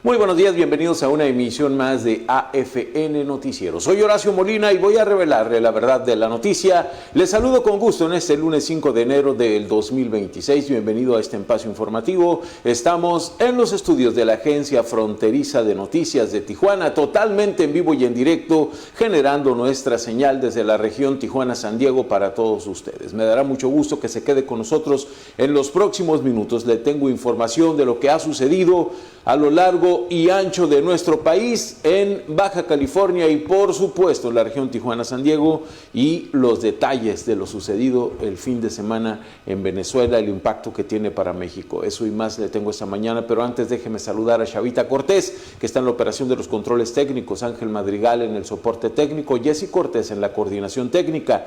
Muy buenos días, bienvenidos a una emisión más de AFN Noticiero. Soy Horacio Molina y voy a revelarle la verdad de la noticia. Les saludo con gusto en este lunes 5 de enero del 2026. Bienvenido a este espacio informativo. Estamos en los estudios de la Agencia Fronteriza de Noticias de Tijuana, totalmente en vivo y en directo, generando nuestra señal desde la región Tijuana-San Diego para todos ustedes. Me dará mucho gusto que se quede con nosotros en los próximos minutos. Le tengo información de lo que ha sucedido a lo largo y ancho de nuestro país, en Baja California y por supuesto en la región Tijuana-San Diego, y los detalles de lo sucedido el fin de semana en Venezuela, el impacto que tiene para México. Eso y más le tengo esta mañana, pero antes déjeme saludar a Chavita Cortés, que está en la operación de los controles técnicos, Ángel Madrigal en el soporte técnico, Jessy Cortés en la coordinación técnica.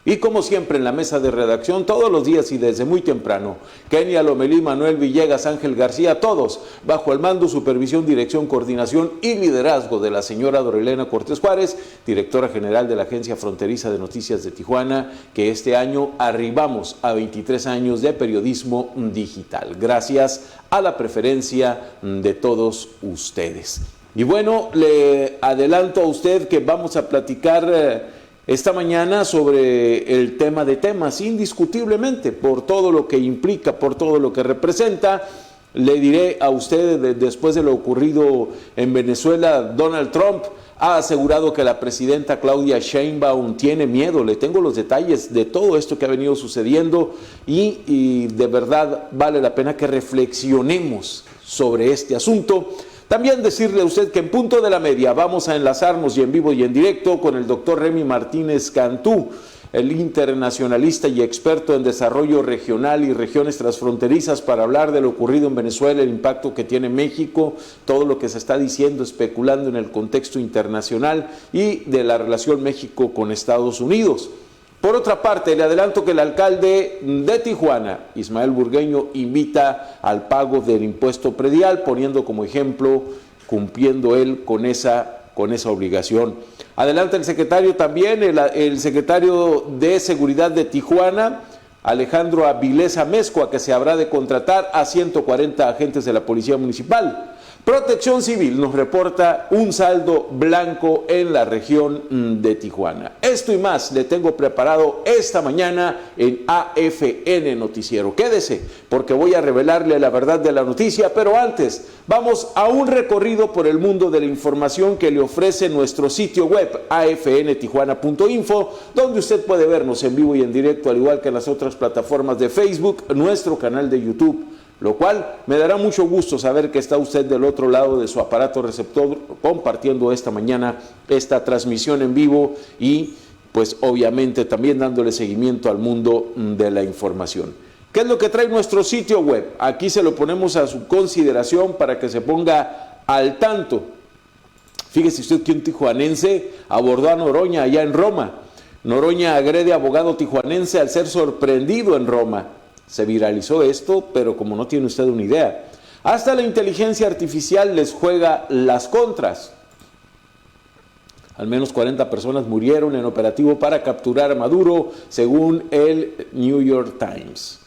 Y como siempre en la mesa de redacción, todos los días y desde muy temprano, Kenia Lomelí, Manuel Villegas, Ángel García, todos bajo el mando, supervisión, dirección, coordinación y liderazgo de la señora Dorelena Cortés Juárez, directora general de la Agencia Fronteriza de Noticias de Tijuana, que este año arribamos a 23 años de periodismo digital, gracias a la preferencia de todos ustedes. Y bueno, le adelanto a usted que vamos a platicar esta mañana sobre el tema de temas, indiscutiblemente, por todo lo que implica, por todo lo que representa. Le diré a usted, después de lo ocurrido en Venezuela, Donald Trump ha asegurado que la presidenta Claudia Sheinbaum tiene miedo. Le tengo los detalles de todo esto que ha venido sucediendo y de verdad vale la pena que reflexionemos sobre este asunto. También decirle a usted que en punto de la media vamos a enlazarnos y en vivo y en directo con el doctor Remy Martínez Cantú, el internacionalista y experto en desarrollo regional y regiones transfronterizas, para hablar de lo ocurrido en Venezuela, el impacto que tiene México, todo lo que se está diciendo, especulando en el contexto internacional y de la relación México con Estados Unidos. Por otra parte, le adelanto que el alcalde de Tijuana, Ismael Burgueño, invita al pago del impuesto predial, poniendo como ejemplo, cumpliendo él con esa obligación. Adelanta el secretario también, el secretario de Seguridad de Tijuana, Alejandro Avilés Amezcua, que se habrá de contratar a 140 agentes de la Policía Municipal. Protección Civil nos reporta un saldo blanco en la región de Tijuana. Esto y más le tengo preparado esta mañana en AFN Noticiero. Quédese, porque voy a revelarle la verdad de la noticia, pero antes vamos a un recorrido por el mundo de la información que le ofrece nuestro sitio web afntijuana.info, donde usted puede vernos en vivo y en directo, al igual que en las otras plataformas de Facebook, nuestro canal de YouTube, lo cual me dará mucho gusto saber que está usted del otro lado de su aparato receptor compartiendo esta mañana esta transmisión en vivo y pues obviamente también dándole seguimiento al mundo de la información. ¿Qué es lo que trae nuestro sitio web? Aquí se lo ponemos a su consideración para que se ponga al tanto. Fíjese usted que un tijuanense abordó a Noroña allá en Roma. Noroña agrede a abogado tijuanense al ser sorprendido en Roma. Se viralizó esto, pero como no tiene usted una idea, hasta la inteligencia artificial les juega las contras. Al menos 40 personas murieron en operativo para capturar a Maduro, según el New York Times.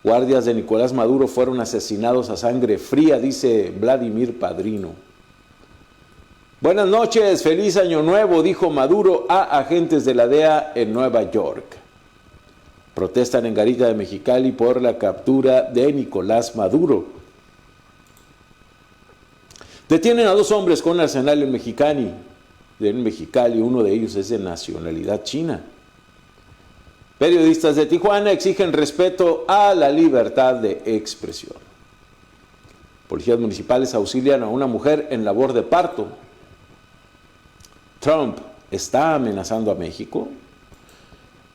Guardias de Nicolás Maduro fueron asesinados a sangre fría, dice Vladimir Padrino. Buenas noches, feliz año nuevo, dijo Maduro a agentes de la DEA en Nueva York. Protestan en Garita de Mexicali por la captura de Nicolás Maduro. Detienen a 2 hombres con arsenal en Mexicali, uno de ellos es de nacionalidad china. Periodistas de Tijuana exigen respeto a la libertad de expresión. Policías municipales auxilian a una mujer en labor de parto. Trump está amenazando a México.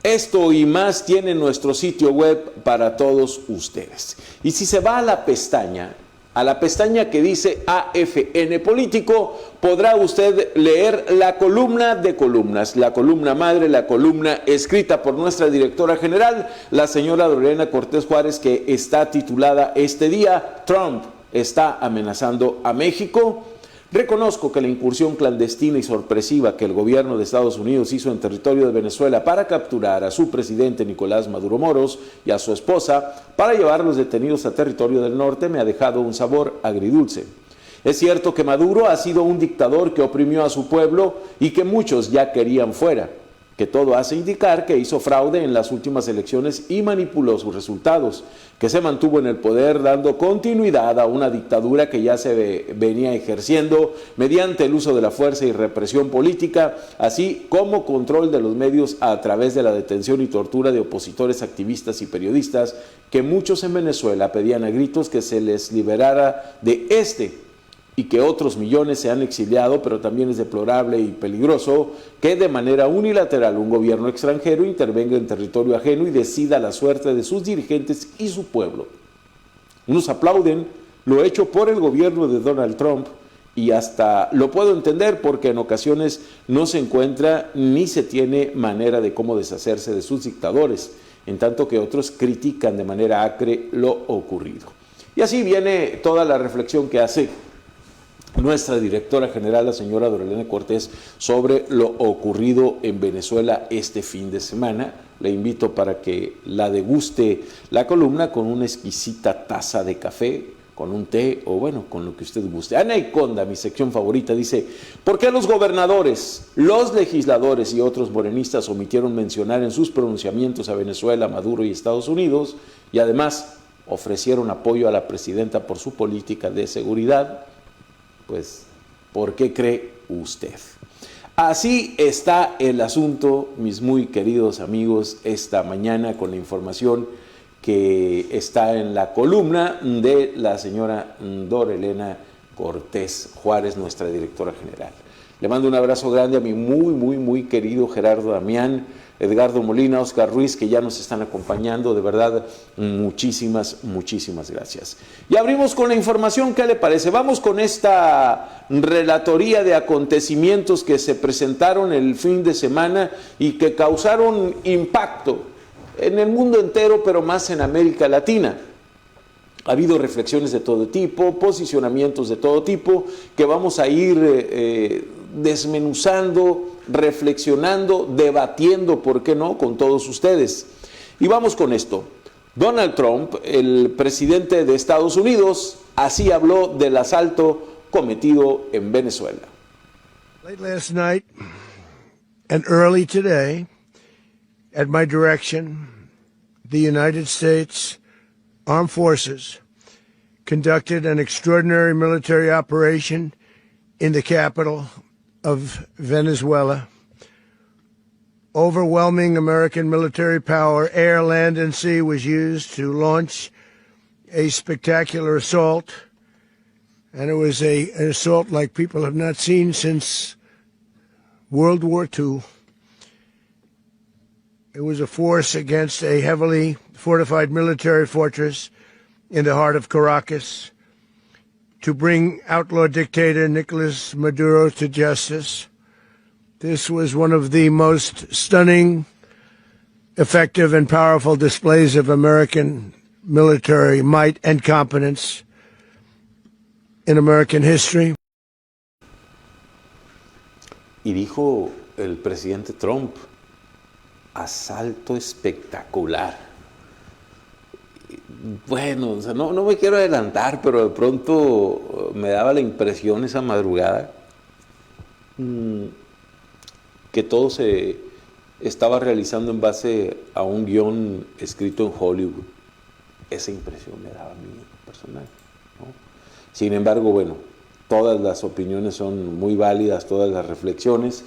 Esto y más tiene nuestro sitio web para todos ustedes. Y si se va a la pestaña que dice AFN Político, podrá usted leer la columna de columnas, la columna madre, la columna escrita por nuestra directora general, la señora Dorelena Cortés Juárez, que está titulada este día: Trump está amenazando a México. Reconozco que la incursión clandestina y sorpresiva que el gobierno de Estados Unidos hizo en territorio de Venezuela para capturar a su presidente Nicolás Maduro Moros y a su esposa para llevar a los detenidos a territorio del norte me ha dejado un sabor agridulce. Es cierto que Maduro ha sido un dictador que oprimió a su pueblo y que muchos ya querían fuera, que todo hace indicar que hizo fraude en las últimas elecciones y manipuló sus resultados, que se mantuvo en el poder dando continuidad a una dictadura que ya se venía ejerciendo mediante el uso de la fuerza y represión política, así como control de los medios a través de la detención y tortura de opositores, activistas y periodistas, que muchos en Venezuela pedían a gritos que se les liberara de y que otros millones se han exiliado, pero también es deplorable y peligroso que de manera unilateral un gobierno extranjero intervenga en territorio ajeno y decida la suerte de sus dirigentes y su pueblo. Unos aplauden lo hecho por el gobierno de Donald Trump y hasta lo puedo entender porque en ocasiones no se encuentra ni se tiene manera de cómo deshacerse de sus dictadores, en tanto que otros critican de manera acre lo ocurrido. Y así viene toda la reflexión que hace nuestra directora general, la señora Dorelena Cortés, sobre lo ocurrido en Venezuela este fin de semana. Le invito para que la deguste la columna con una exquisita taza de café, con un té o bueno, con lo que usted guste. Ana Iconda, mi sección favorita, dice: ¿por qué los gobernadores, los legisladores y otros morenistas omitieron mencionar en sus pronunciamientos a Venezuela, Maduro y Estados Unidos y además ofrecieron apoyo a la presidenta por su política de seguridad? Pues, ¿por qué cree usted? Así está el asunto, mis muy queridos amigos, esta mañana con la información que está en la columna de la señora Dorelena Cortés Juárez, nuestra directora general. Le mando un abrazo grande a mi muy querido Gerardo Damián, Edgardo Molina, Oscar Ruiz, que ya nos están acompañando. De verdad, muchísimas gracias. Y abrimos con la información. ¿Qué le parece? Vamos con esta relatoría de acontecimientos que se presentaron el fin de semana y que causaron impacto en el mundo entero, pero más en América Latina. Ha habido reflexiones de todo tipo, posicionamientos de todo tipo, que vamos a ir desmenuzando, reflexionando, debatiendo, ¿por qué no?, con todos ustedes. Y vamos con esto. Donald Trump, el presidente de Estados Unidos, así habló del asalto cometido en Venezuela. Late last night and early today, at my direction, the United States Armed Forces conducted an extraordinary military operation in the capital of Venezuela. Overwhelming American military power, air, land, and sea, was used to launch a spectacular assault. And it was an assault like people have not seen since World War II. It was a force against a heavily fortified military fortress in the heart of Caracas to bring outlaw dictator Nicolas Maduro to justice. This was one of the most stunning, effective, and powerful displays of American military might and competence in American history. Y dijo el presidente Trump: asalto espectacular. Bueno, o sea, no me quiero adelantar, pero de pronto me daba la impresión esa madrugada que todo se estaba realizando en base a un guión escrito en Hollywood. Esa impresión me daba a mí personal, ¿no? Sin embargo, bueno, todas las opiniones son muy válidas, todas las reflexiones.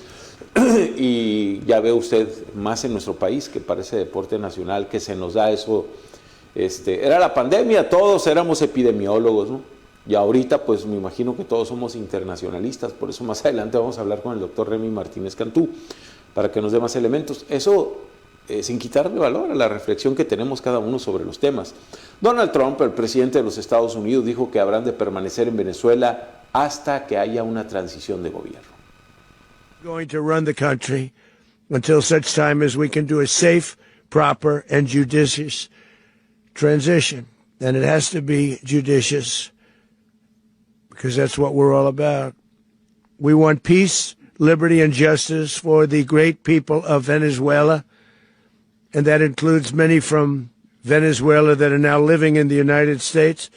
Y ya ve usted, más en nuestro país, que parece deporte nacional, que se nos da eso. Era la pandemia, todos éramos epidemiólogos, ¿no? Y ahorita pues me imagino que todos somos internacionalistas. Por eso más adelante vamos a hablar con el doctor Remy Martínez Cantú para que nos dé más elementos. Eso sin quitarle valor a la reflexión que tenemos cada uno sobre los temas. Donald Trump, el presidente de los Estados Unidos, dijo que habrán de permanecer en Venezuela hasta que haya una transición de gobierno. Going to run the country until such time as we can do a safe, proper, and judicious transition. And it has to be judicious because that's what we're all about. We want peace, liberty, and justice for the great people of Venezuela, and that includes many from Venezuela that are now living in the United States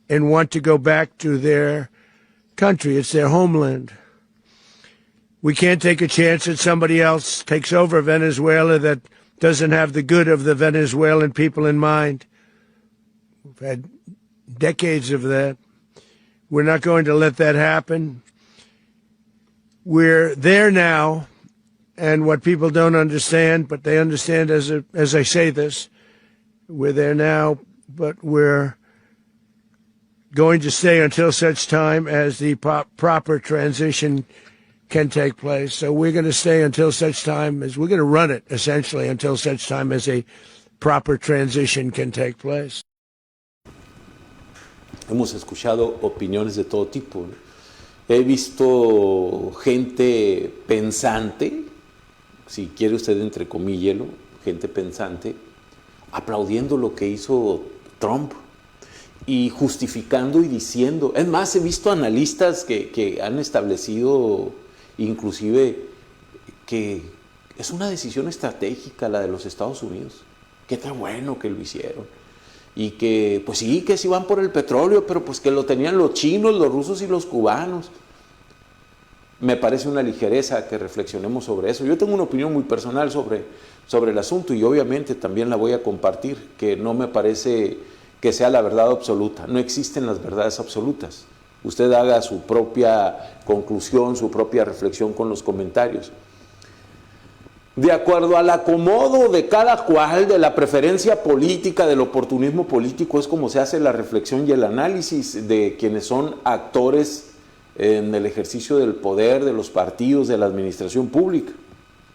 and want to go back to their country. It's their homeland. We can't take a chance that somebody else takes over Venezuela that doesn't have the good of the Venezuelan people in mind. We've had decades of that. We're not going to let that happen. We're there now, and what people don't understand, but they understand as I say this, we're there now, but we're going to stay until such time as the proper transition can take place. So we're going to stay until such time as we're going to run it, essentially, until such time as a proper transition can take place. Hemos escuchado opiniones de todo tipo, ¿no? He visto gente pensante, si quiere usted entrecomíllelo, gente pensante, aplaudiendo lo que hizo Trump y justificando y diciendo. Es más, he visto analistas que han establecido inclusive que es una decisión estratégica la de los Estados Unidos. Qué tan bueno que lo hicieron. Y que, pues sí, que sí van por el petróleo, pero pues que lo tenían los chinos, los rusos y los cubanos. Me parece una ligereza que reflexionemos sobre eso. Yo tengo una opinión muy personal sobre el asunto y obviamente también la voy a compartir, que no me parece que sea la verdad absoluta. No existen las verdades absolutas. Usted haga su propia conclusión, su propia reflexión con los comentarios. De acuerdo al acomodo de cada cual, de la preferencia política, del oportunismo político, es como se hace la reflexión y el análisis de quienes son actores en el ejercicio del poder, de los partidos, de la administración pública,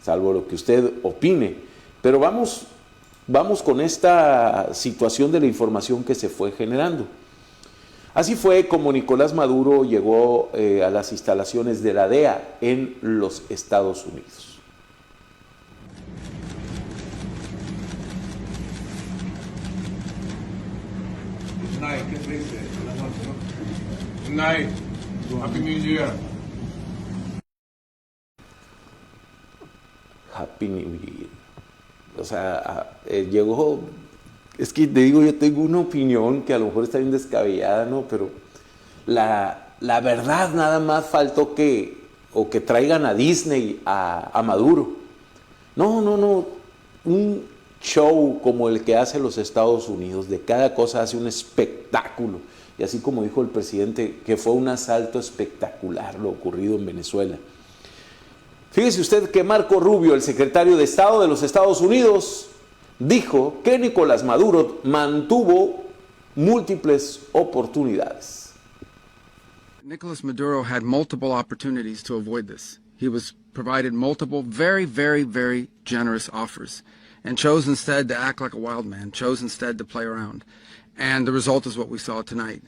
salvo lo que usted opine. Pero vamos con esta situación de la información que se fue generando. Así fue como Nicolás Maduro llegó a las instalaciones de la DEA en los Estados Unidos. Good night. Happy New Year. Happy New Year. O sea, llegó. Es que te digo, yo tengo una opinión que a lo mejor está bien descabellada, ¿no? Pero la verdad nada más faltó que traigan a Disney a Maduro. No. Un show como el que hace los Estados Unidos, de cada cosa hace un espectáculo. Y así como dijo el presidente, que fue un asalto espectacular lo ocurrido en Venezuela. Fíjese usted que Marco Rubio, el secretario de Estado de los Estados Unidos, dijo que Nicolás Maduro mantuvo múltiples oportunidades. Nicolás Maduro had multiple opportunities to avoid this. He was provided multiple very, very, very generous offers and chose instead to act like a wild man, chose instead to play around. And the result is what we saw tonight.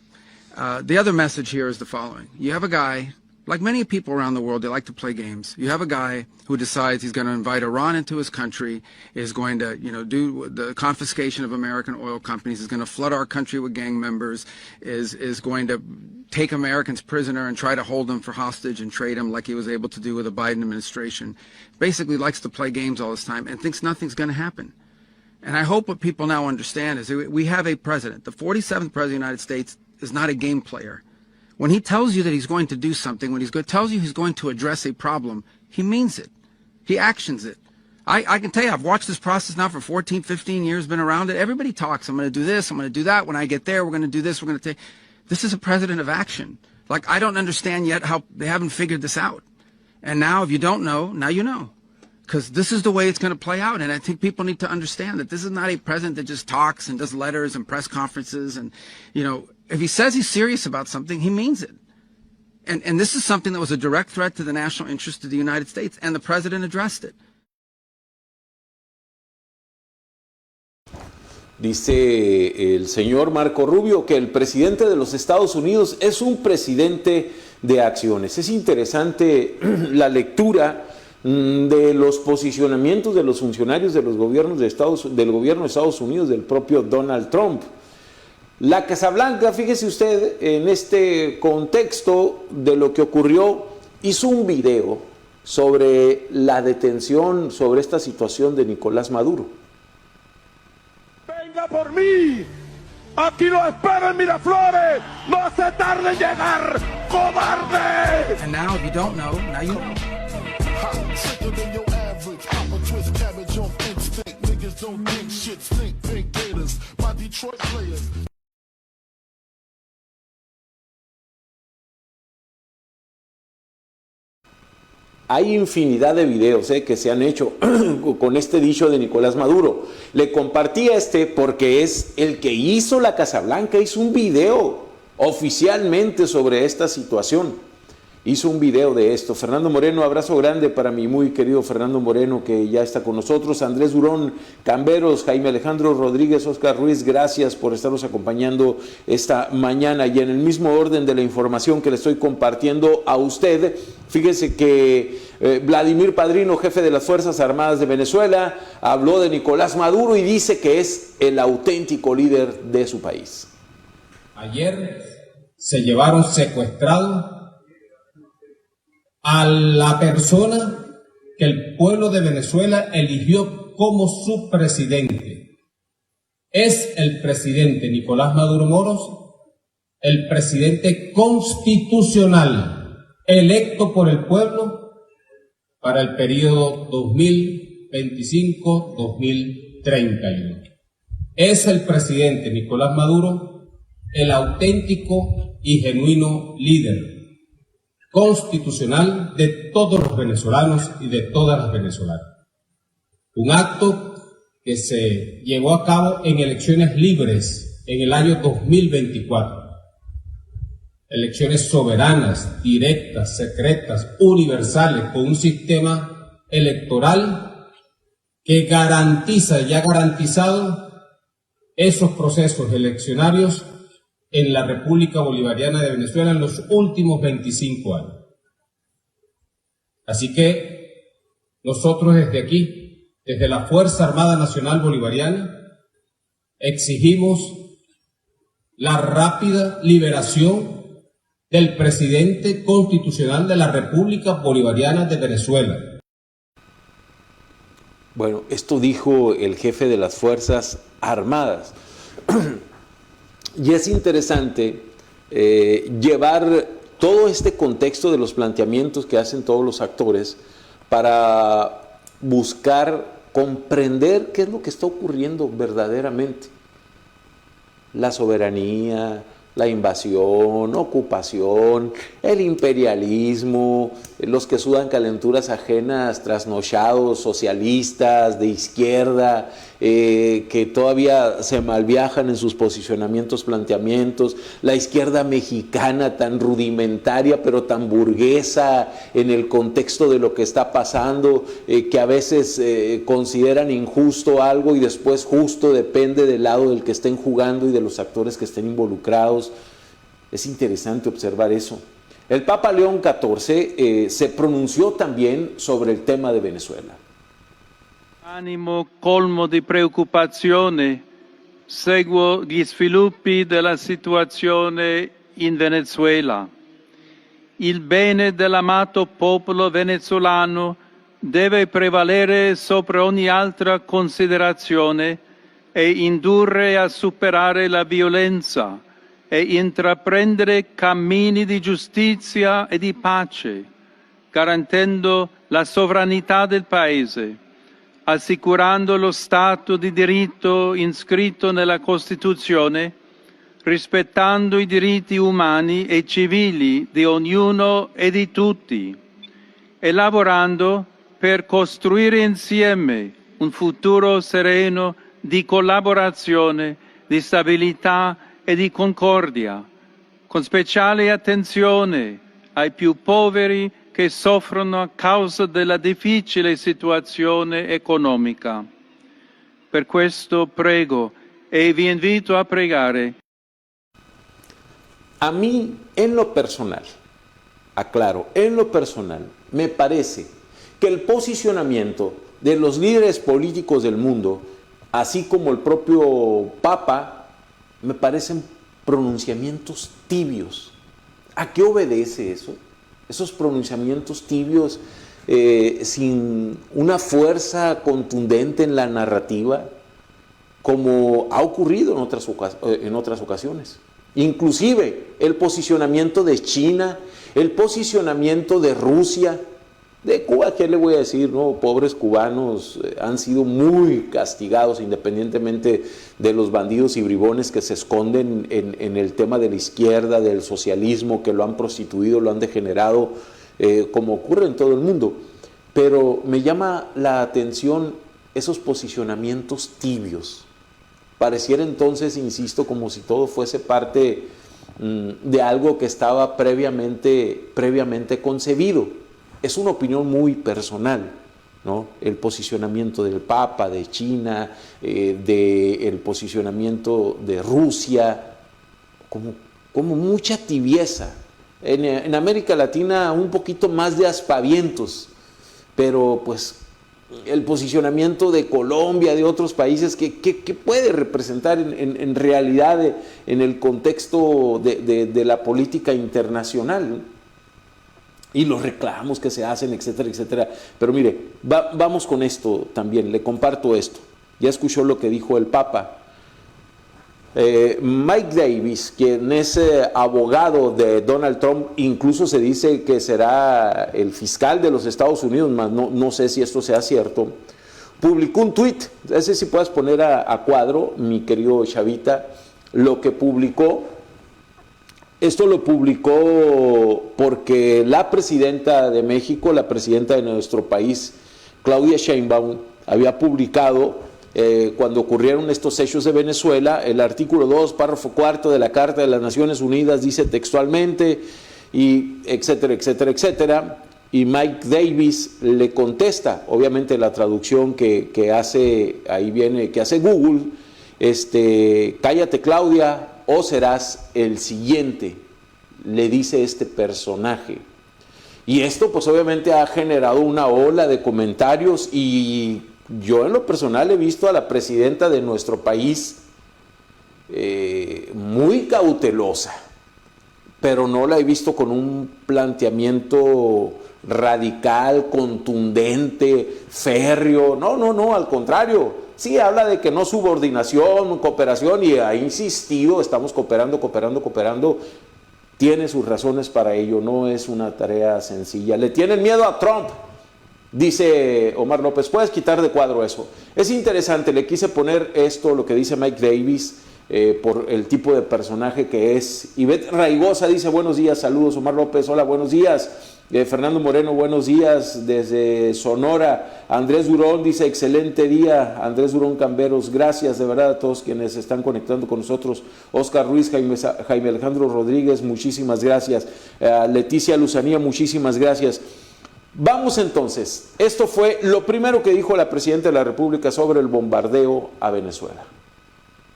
The other message here is the following. You have a guy, like many people around the world, they like to play games. You have a guy who decides he's going to invite Iran into his country, is going to, do the confiscation of American oil companies, is going to flood our country with gang members, is going to take Americans prisoner and try to hold them for hostage and trade them like he was able to do with the Biden administration. Basically likes to play games all this time and thinks nothing's going to happen. And I hope what people now understand is that we have a president. The 47th president of the United States is not a game player. When he tells you that he's going to do something, when tells you he's going to address a problem, he means it. He actions it. I can tell you, I've watched this process now for 14, 15 years, been around it. Everybody talks. I'm going to do this. I'm going to do that. When I get there, we're going to do this. We're going to take. This is a president of action. Like, I don't understand yet how they haven't figured this out. And now, if you don't know, now you know. Because this is the way it's going to play out. And I think people need to understand that this is not a president that just talks and does letters and press conferences. And, if he says he's serious about something, he means it. And this is something that was a direct threat to the national interest of the United States. And the president addressed it. Dice el señor Marco Rubio que el presidente de los Estados Unidos es un presidente de acciones. Es interesante la lectura de los posicionamientos de los funcionarios de los gobiernos del gobierno de Estados Unidos, del propio Donald Trump. La Casa Blanca, fíjese usted, en este contexto de lo que ocurrió, hizo un video sobre la detención, sobre esta situación de Nicolás Maduro. ¡Venga por mí! ¡Aquí lo espero en Miraflores! ¡No se tarde en llegar, cobarde! And now, if you don't know, now you know. Sicker than your average. Pop a twist cabbage on instinct. Niggas don't think shit stink. Pink gators, my Detroit players. Hay infinidad de videos que se han hecho con este dicho de Nicolás Maduro. Le compartí porque es el que hizo la Casa Blanca, hizo un video oficialmente sobre esta situación. Hizo un video de esto. Fernando Moreno, abrazo grande para mi muy querido Fernando Moreno, que ya está con nosotros. Andrés Durón, Camberos, Jaime Alejandro Rodríguez, Oscar Ruiz, gracias por estarnos acompañando esta mañana. Y en el mismo orden de la información que le estoy compartiendo a usted, fíjese que Vladimir Padrino, jefe de las Fuerzas Armadas de Venezuela, habló de Nicolás Maduro y dice que es el auténtico líder de su país. Ayer se llevaron secuestrado a la persona que el pueblo de Venezuela eligió como su presidente. Es el presidente Nicolás Maduro Moros, el presidente constitucional electo por el pueblo para el periodo 2025-2031. Es el presidente Nicolás Maduro el auténtico y genuino líder constitucional de todos los venezolanos y de todas las venezolanas. Un acto que se llevó a cabo en elecciones libres en el año 2024. Elecciones soberanas, directas, secretas, universales, con un sistema electoral que garantiza y ha garantizado esos procesos eleccionarios en la República Bolivariana de Venezuela en los últimos 25 años. Así que nosotros desde aquí, desde la Fuerza Armada Nacional Bolivariana, exigimos la rápida liberación del presidente constitucional de la República Bolivariana de Venezuela. Bueno, esto dijo el jefe de las Fuerzas Armadas. Y es interesante llevar todo este contexto de los planteamientos que hacen todos los actores para buscar comprender qué es lo que está ocurriendo verdaderamente. La soberanía, la invasión, ocupación, el imperialismo, los que sudan calenturas ajenas, trasnochados, socialistas, de izquierda, que todavía se malviajan en sus posicionamientos, planteamientos, la izquierda mexicana tan rudimentaria pero tan burguesa en el contexto de lo que está pasando, que a veces consideran injusto algo y después justo, depende del lado del que estén jugando y de los actores que estén involucrados. Es interesante observar eso. El Papa León XIV se pronunció también sobre el tema de Venezuela. Animo colmo di preoccupazione, seguo gli sviluppi della situazione in Venezuela. Il bene dell'amato popolo venezuelano deve prevalere sopra ogni altra considerazione e indurre a superare la violenza e intraprendere cammini di giustizia e di pace, garantendo la sovranità del Paese, assicurando lo Stato di diritto iscritto nella Costituzione, rispettando i diritti umani e civili di ognuno e di tutti, e lavorando per costruire insieme un futuro sereno di collaborazione, di stabilità e di concordia, con speciale attenzione ai più poveri che soffrono a causa della difficile situazione economica. Per questo prego e vi invito a pregare. A mí, en lo personal, aclaro, en lo personal, me parece que el posicionamiento de los líderes políticos del mundo, así como el propio Papa, me parecen pronunciamientos tibios. ¿A qué obedece eso? esos pronunciamientos tibios sin una fuerza contundente en la narrativa, como ha ocurrido en otras ocasiones. Inclusive el posicionamiento de China, el posicionamiento de Rusia, de Cuba, ¿qué le voy a decir? No, pobres cubanos han sido muy castigados, independientemente de los bandidos y bribones que se esconden en el tema de la izquierda, del socialismo, que lo han prostituido, lo han degenerado, como ocurre en todo el mundo. Pero me llama la atención esos posicionamientos tibios. Pareciera entonces, insisto, como si todo fuese parte de algo que estaba previamente concebido. Es una opinión muy personal, ¿no? El posicionamiento del Papa, de China, el posicionamiento de Rusia, como mucha tibieza. En América Latina un poquito más de aspavientos, pero pues el posicionamiento de Colombia, de otros países, ¿qué puede representar en realidad en el contexto de la política internacional, ¿no? Y los reclamos que se hacen, etcétera, etcétera. Pero mire, vamos con esto también, le comparto esto. Ya escuchó lo que dijo el Papa. Mike Davis, quien es abogado de Donald Trump, incluso se dice que será el fiscal de los Estados Unidos, más no sé si esto sea cierto, publicó un tuit, ese sí puedes poner a cuadro, mi querido Chavita, lo que publicó. Esto lo publicó porque la presidenta de México, la presidenta de nuestro país, Claudia Sheinbaum, había publicado, cuando ocurrieron estos hechos de Venezuela, el artículo 2, párrafo 4 de la Carta de las Naciones Unidas dice textualmente, y etcétera, etcétera, etcétera, y Mike Davis le contesta, obviamente la traducción que hace, ahí viene, que hace Google, cállate Claudia, o serás el siguiente, le dice este personaje. Y esto pues obviamente ha generado una ola de comentarios, y yo en lo personal he visto a la presidenta de nuestro país muy cautelosa, pero no la he visto con un planteamiento radical, contundente, férreo. No, al contrario. Sí, habla de que no subordinación, cooperación, y ha insistido, estamos cooperando. Tiene sus razones para ello, no es una tarea sencilla. Le tienen miedo a Trump, dice Omar López. Puedes quitar de cuadro eso. Es interesante, le quise poner esto, lo que dice Mike Davis, por el tipo de personaje que es. Ivette Raigosa dice buenos días, saludos. Omar López, hola, buenos días. Fernando Moreno, buenos días desde Sonora. Andrés Durón dice excelente día. Andrés Durón Camberos, gracias de verdad a todos quienes se están conectando con nosotros. Oscar Ruiz, Jaime Alejandro Rodríguez, muchísimas gracias. Leticia Luzanía, muchísimas gracias. Vamos entonces, esto fue lo primero que dijo la presidenta de la República sobre el bombardeo a Venezuela.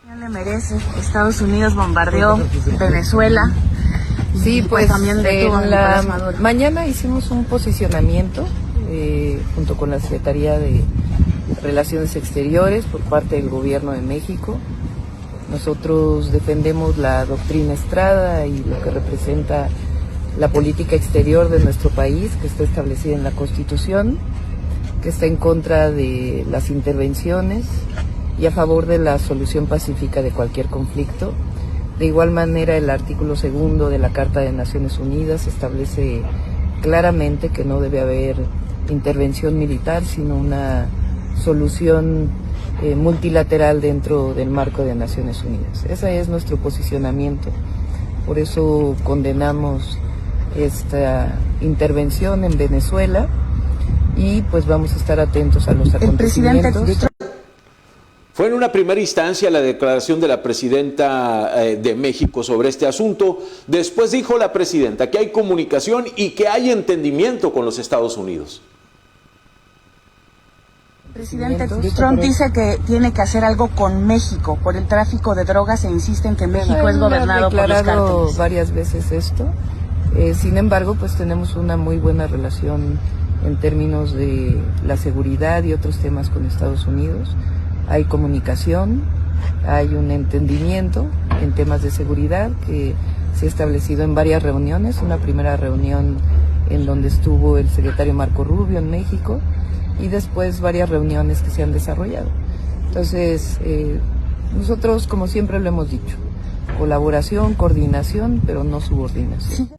¿Qué le merece? Estados Unidos bombardeó Venezuela. Sí, pues mañana hicimos un posicionamiento junto con la Secretaría de Relaciones Exteriores por parte del Gobierno de México. Nosotros defendemos la doctrina Estrada y lo que representa la política exterior de nuestro país, que está establecida en la Constitución, que está en contra de las intervenciones y a favor de la solución pacífica de cualquier conflicto. De igual manera, el artículo 2 de la Carta de Naciones Unidas establece claramente que no debe haber intervención militar, sino una solución multilateral dentro del marco de Naciones Unidas. Ese es nuestro posicionamiento. Por eso condenamos esta intervención en Venezuela y pues vamos a estar atentos a los acontecimientos. Fue en una primera instancia la declaración de la presidenta de México sobre este asunto. Después dijo la presidenta que hay comunicación y que hay entendimiento con los Estados Unidos. Presidente, Trump dice que tiene que hacer algo con México por el tráfico de drogas e insiste en que México es gobernado por los cárteles. Varias veces esto. Sin embargo, pues tenemos una muy buena relación en términos de la seguridad y otros temas con Estados Unidos. Hay comunicación, hay un entendimiento en temas de seguridad que se ha establecido en varias reuniones. Una primera reunión en donde estuvo el secretario Marco Rubio en México, y después varias reuniones que se han desarrollado. Entonces, nosotros, como siempre lo hemos dicho, colaboración, coordinación, pero no subordinación.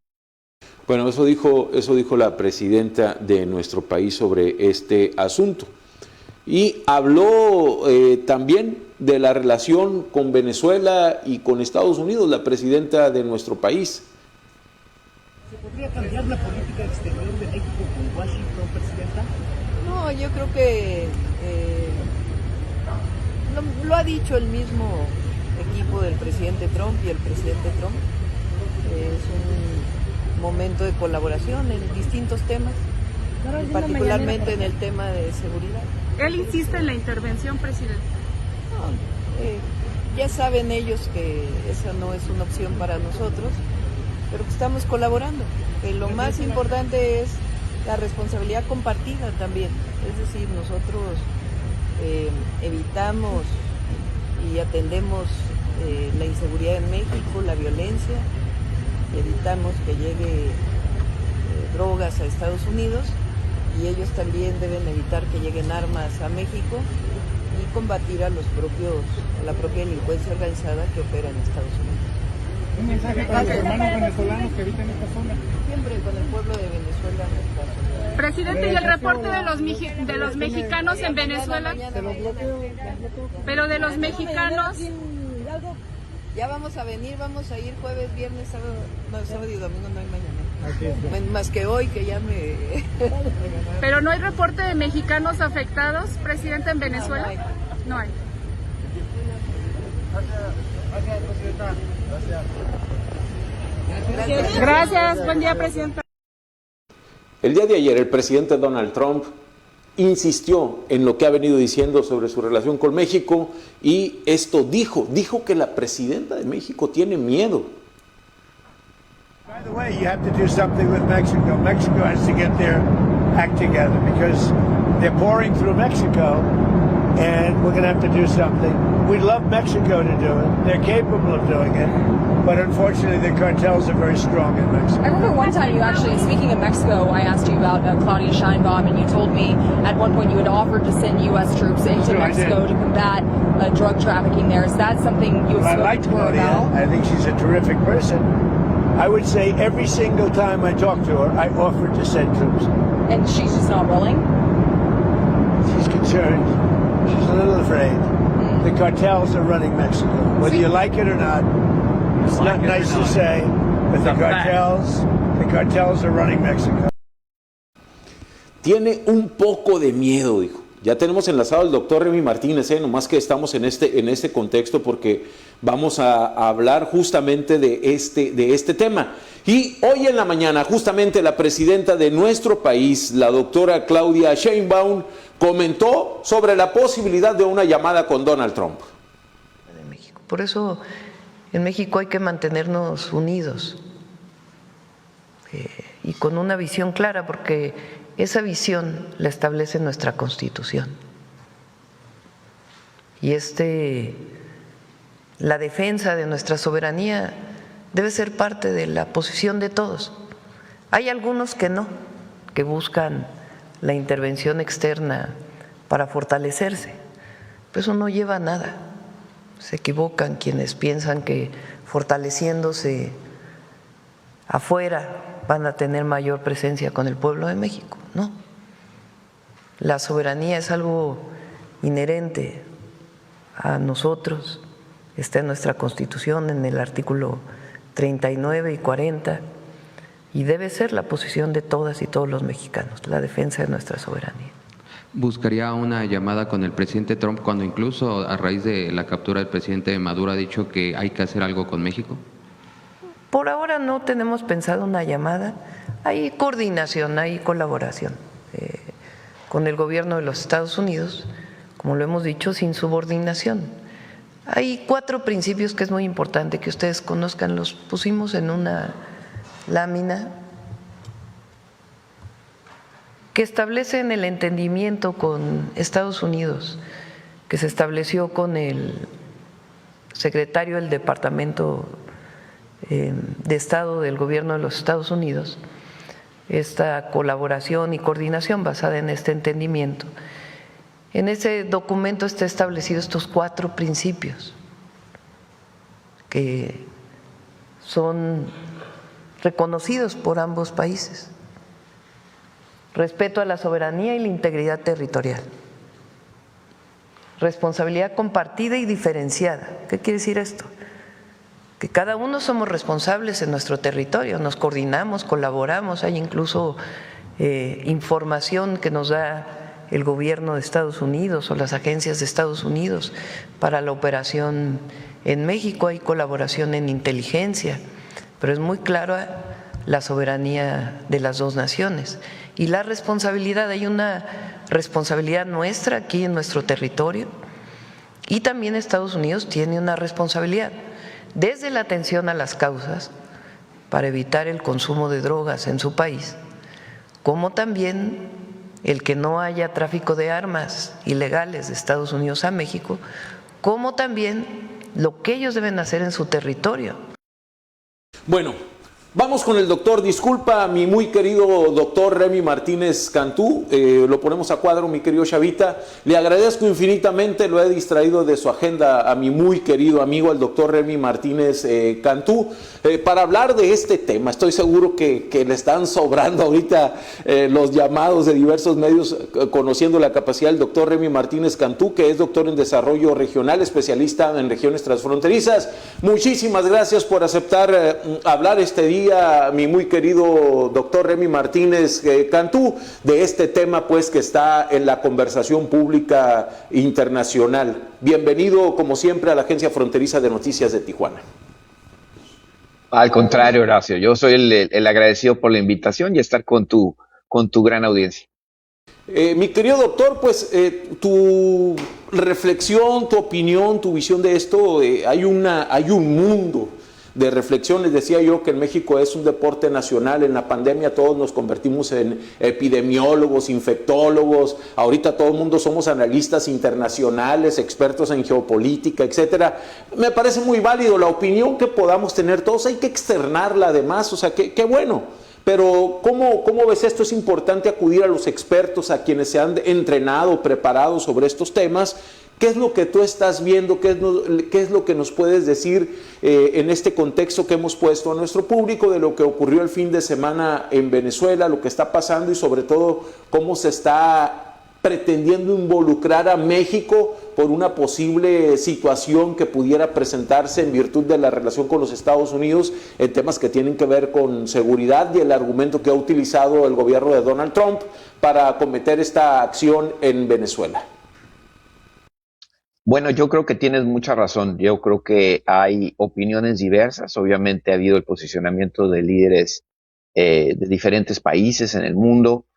Bueno, eso dijo la presidenta de nuestro país sobre este asunto. Y habló también de la relación con Venezuela y con Estados Unidos, la presidenta de nuestro país. ¿Se podría cambiar la política exterior de México con Washington, presidenta? No, yo creo que lo ha dicho el mismo equipo del presidente Trump y el presidente Trump. Es un momento de colaboración en distintos temas, particularmente en el tema de seguridad. Él insiste en la intervención, presidente. No, ya saben ellos que esa no es una opción para nosotros, pero que estamos colaborando. Que lo más importante es la responsabilidad compartida también. Es decir, nosotros evitamos y atendemos la inseguridad en México, la violencia, evitamos que llegue drogas a Estados Unidos, y ellos también deben evitar que lleguen armas a México y combatir a la propia delincuencia organizada que opera en Estados Unidos. Un mensaje para los hermanos venezolanos que habitan esta zona. Siempre con el pueblo de Venezuela. Presidente, y el reporte de los mexicanos en Venezuela, pero de los mexicanos... Ya vamos a venir, vamos a ir jueves, viernes, sábado y domingo, no hay mañana. Más que hoy, que ya me... Pero no hay reporte de mexicanos afectados, presidente, en Venezuela. No hay. Gracias, Gracias, buen día, presidente. El día de ayer el presidente Donald Trump insistió en lo que ha venido diciendo sobre su relación con México, y esto dijo que la presidenta de México tiene miedo. By the way, you have to do something with Mexico. Mexico has to get their act together because they're pouring through Mexico, and we're going to have to do something. We'd love Mexico to do it. They're capable of doing it, but unfortunately the cartels are very strong in Mexico. I remember one time you actually, speaking of Mexico, I asked you about Claudia Sheinbaum, and you told me at one point you had offered to send U.S. troops into Mexico to combat drug trafficking there. Is that something you have spoken to her about? I think she's a terrific person. I would say every single time I talk to her, I offered to send troops. And she's just not willing? She's concerned. She's a little afraid. The cartels are running Mexico. Whether you like it or not, it's not nice to say, but the cartels are running Mexico. Tiene un poco de miedo, dijo. Ya tenemos enlazado al doctor Remy Martínez, nomás que estamos en este contexto porque vamos a hablar justamente de este tema. Y hoy en la mañana, justamente la presidenta de nuestro país, la doctora Claudia Sheinbaum, comentó sobre la posibilidad de una llamada con Donald Trump. Por eso en México hay que mantenernos unidos y con una visión clara, porque esa visión la establece nuestra Constitución. Y la defensa de nuestra soberanía debe ser parte de la posición de todos. Hay algunos que no, que buscan la intervención externa para fortalecerse, pero eso no lleva a nada. Se equivocan quienes piensan que fortaleciéndose afuera van a tener mayor presencia con el pueblo de México. No, la soberanía es algo inherente a nosotros, está en nuestra Constitución, en el artículo 39 y 40, y debe ser la posición de todas y todos los mexicanos, la defensa de nuestra soberanía. ¿Buscaría una llamada con el presidente Trump cuando incluso a raíz de la captura del presidente Maduro ha dicho que hay que hacer algo con México? Por ahora no tenemos pensado una llamada. Hay coordinación, hay colaboración con el gobierno de los Estados Unidos, como lo hemos dicho, sin subordinación. Hay 4 principios que es muy importante que ustedes conozcan, los pusimos en una lámina que establecen el entendimiento con Estados Unidos, que se estableció con el secretario del Departamento de Estado del Gobierno de los Estados Unidos, esta colaboración y coordinación basada en este entendimiento. En ese documento está establecido estos 4 principios que son reconocidos por ambos países: respeto a la soberanía y la integridad territorial, responsabilidad compartida y diferenciada. ¿Qué quiere decir esto? Que cada uno somos responsables en nuestro territorio, nos coordinamos, colaboramos, hay incluso información que nos da el gobierno de Estados Unidos o las agencias de Estados Unidos para la operación en México, hay colaboración en inteligencia, pero es muy clara la soberanía de las 2 naciones. Y la responsabilidad, hay una responsabilidad nuestra aquí en nuestro territorio, y también Estados Unidos tiene una responsabilidad, desde la atención a las causas para evitar el consumo de drogas en su país, como también el que no haya tráfico de armas ilegales de Estados Unidos a México, como también lo que ellos deben hacer en su territorio. Bueno, vamos con el doctor. Disculpa, mi muy querido doctor Remy Martínez Cantú, lo ponemos a cuadro, mi querido Chavita. Le agradezco infinitamente, lo he distraído de su agenda a mi muy querido amigo, el doctor Remy Martínez Cantú, para hablar de este tema. Estoy seguro que le están sobrando ahorita los llamados de diversos medios, conociendo la capacidad del doctor Remy Martínez Cantú, que es doctor en desarrollo regional, especialista en regiones transfronterizas. Muchísimas gracias por aceptar hablar este día, mi muy querido doctor Remy Martínez Cantú, de este tema pues que está en la conversación pública internacional. Bienvenido como siempre a la Agencia Fronteriza de Noticias de Tijuana. Al contrario, Horacio, yo soy el agradecido por la invitación y estar con tu gran audiencia. Mi querido doctor, pues tu reflexión, tu opinión, tu visión de esto, hay un mundo de reflexiones. Decía yo que en México es un deporte nacional. En la pandemia todos nos convertimos en epidemiólogos, infectólogos, ahorita todo el mundo somos analistas internacionales, expertos en geopolítica, etcétera. Me parece muy válido la opinión que podamos tener todos, hay que externarla además, o sea, qué bueno. Pero ¿cómo ves esto? Es importante acudir a los expertos, a quienes se han entrenado, preparado sobre estos temas. ¿Qué es lo que tú estás viendo? ¿Qué es lo que nos puedes decir en este contexto que hemos puesto a nuestro público de lo que ocurrió el fin de semana en Venezuela, lo que está pasando y sobre todo cómo se está pretendiendo involucrar a México por una posible situación que pudiera presentarse en virtud de la relación con los Estados Unidos en temas que tienen que ver con seguridad y el argumento que ha utilizado el gobierno de Donald Trump para cometer esta acción en Venezuela? Bueno, yo creo que tienes mucha razón. Yo creo que hay opiniones diversas. Obviamente ha habido el posicionamiento de líderes de diferentes países en el mundo.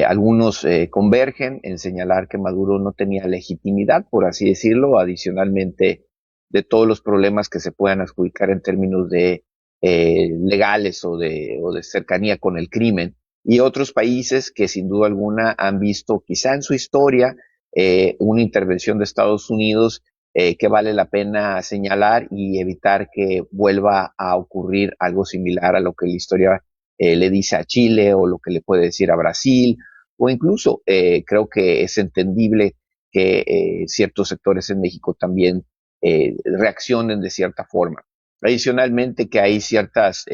Algunos convergen en señalar que Maduro no tenía legitimidad, por así decirlo, adicionalmente de todos los problemas que se puedan adjudicar en términos de legales o de cercanía con el crimen. Y otros países que sin duda alguna han visto quizá en su historia una intervención de Estados Unidos que vale la pena señalar y evitar que vuelva a ocurrir algo similar a lo que la historia le dice a Chile o lo que le puede decir a Brasil, o incluso creo que es entendible que ciertos sectores en México también reaccionen de cierta forma. Adicionalmente que hay ciertas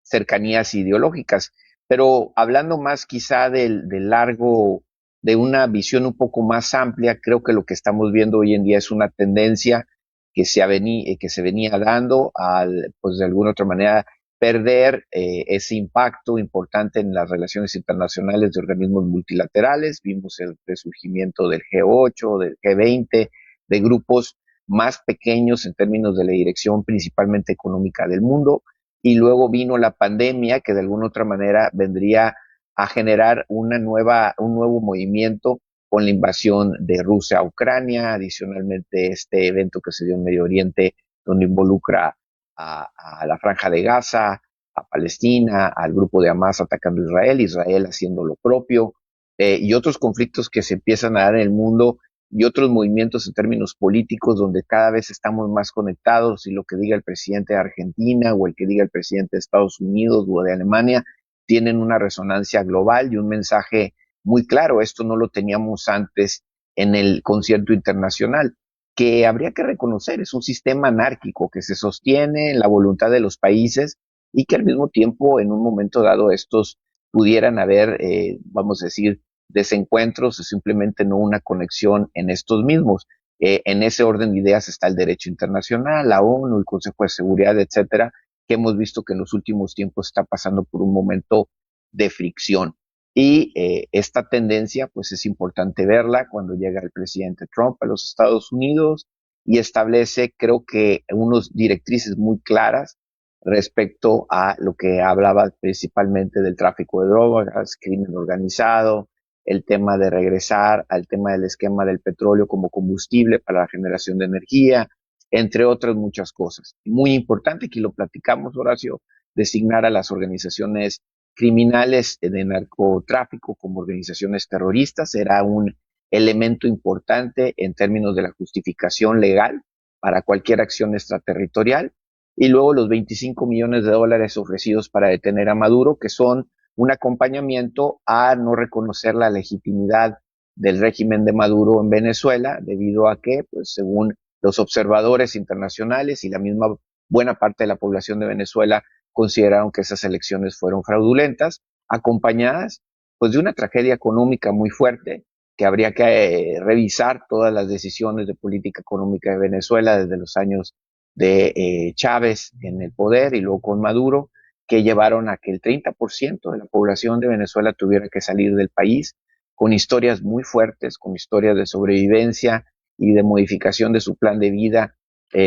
cercanías ideológicas, pero hablando más quizá del largo, de una visión un poco más amplia, creo que lo que estamos viendo hoy en día es una tendencia que se venía dando al, pues de alguna otra manera, perder ese impacto importante en las relaciones internacionales de organismos multilaterales. Vimos el resurgimiento del G8, del G20, de grupos más pequeños en términos de la dirección principalmente económica del mundo, y luego vino la pandemia que de alguna otra manera vendría a generar un nuevo movimiento con la invasión de Rusia a Ucrania, adicionalmente este evento que se dio en Medio Oriente donde involucra a la Franja de Gaza, a Palestina, al grupo de Hamas atacando a Israel haciendo lo propio, y otros conflictos que se empiezan a dar en el mundo y otros movimientos en términos políticos donde cada vez estamos más conectados, y lo que diga el presidente de Argentina o el que diga el presidente de Estados Unidos o de Alemania tienen una resonancia global y un mensaje muy claro. Esto no lo teníamos antes en el concierto internacional, que habría que reconocer, es un sistema anárquico que se sostiene en la voluntad de los países y que al mismo tiempo en un momento dado estos pudieran haber, vamos a decir, desencuentros o simplemente no una conexión en estos mismos. En ese orden de ideas está el derecho internacional, la ONU, el Consejo de Seguridad, etcétera, que hemos visto que en los últimos tiempos está pasando por un momento de fricción. Y esta tendencia, pues es importante verla cuando llega el presidente Trump a los Estados Unidos y establece, creo que, unas directrices muy claras respecto a lo que hablaba principalmente del tráfico de drogas, crimen organizado, el tema de regresar al tema del esquema del petróleo como combustible para la generación de energía, entre otras muchas cosas. Muy importante, que lo platicamos, Horacio, designar a las organizaciones criminales de narcotráfico como organizaciones terroristas era un elemento importante en términos de la justificación legal para cualquier acción extraterritorial. Y luego los 25 millones de dólares ofrecidos para detener a Maduro, que son un acompañamiento a no reconocer la legitimidad del régimen de Maduro en Venezuela, debido a que, pues, según los observadores internacionales y la misma buena parte de la población de Venezuela, consideraron que esas elecciones fueron fraudulentas, acompañadas pues de una tragedia económica muy fuerte, que habría que revisar todas las decisiones de política económica de Venezuela desde los años de Chávez en el poder y luego con Maduro, que llevaron a que el 30% de la población de Venezuela tuviera que salir del país, con historias muy fuertes, con historias de sobrevivencia y de modificación de su plan de vida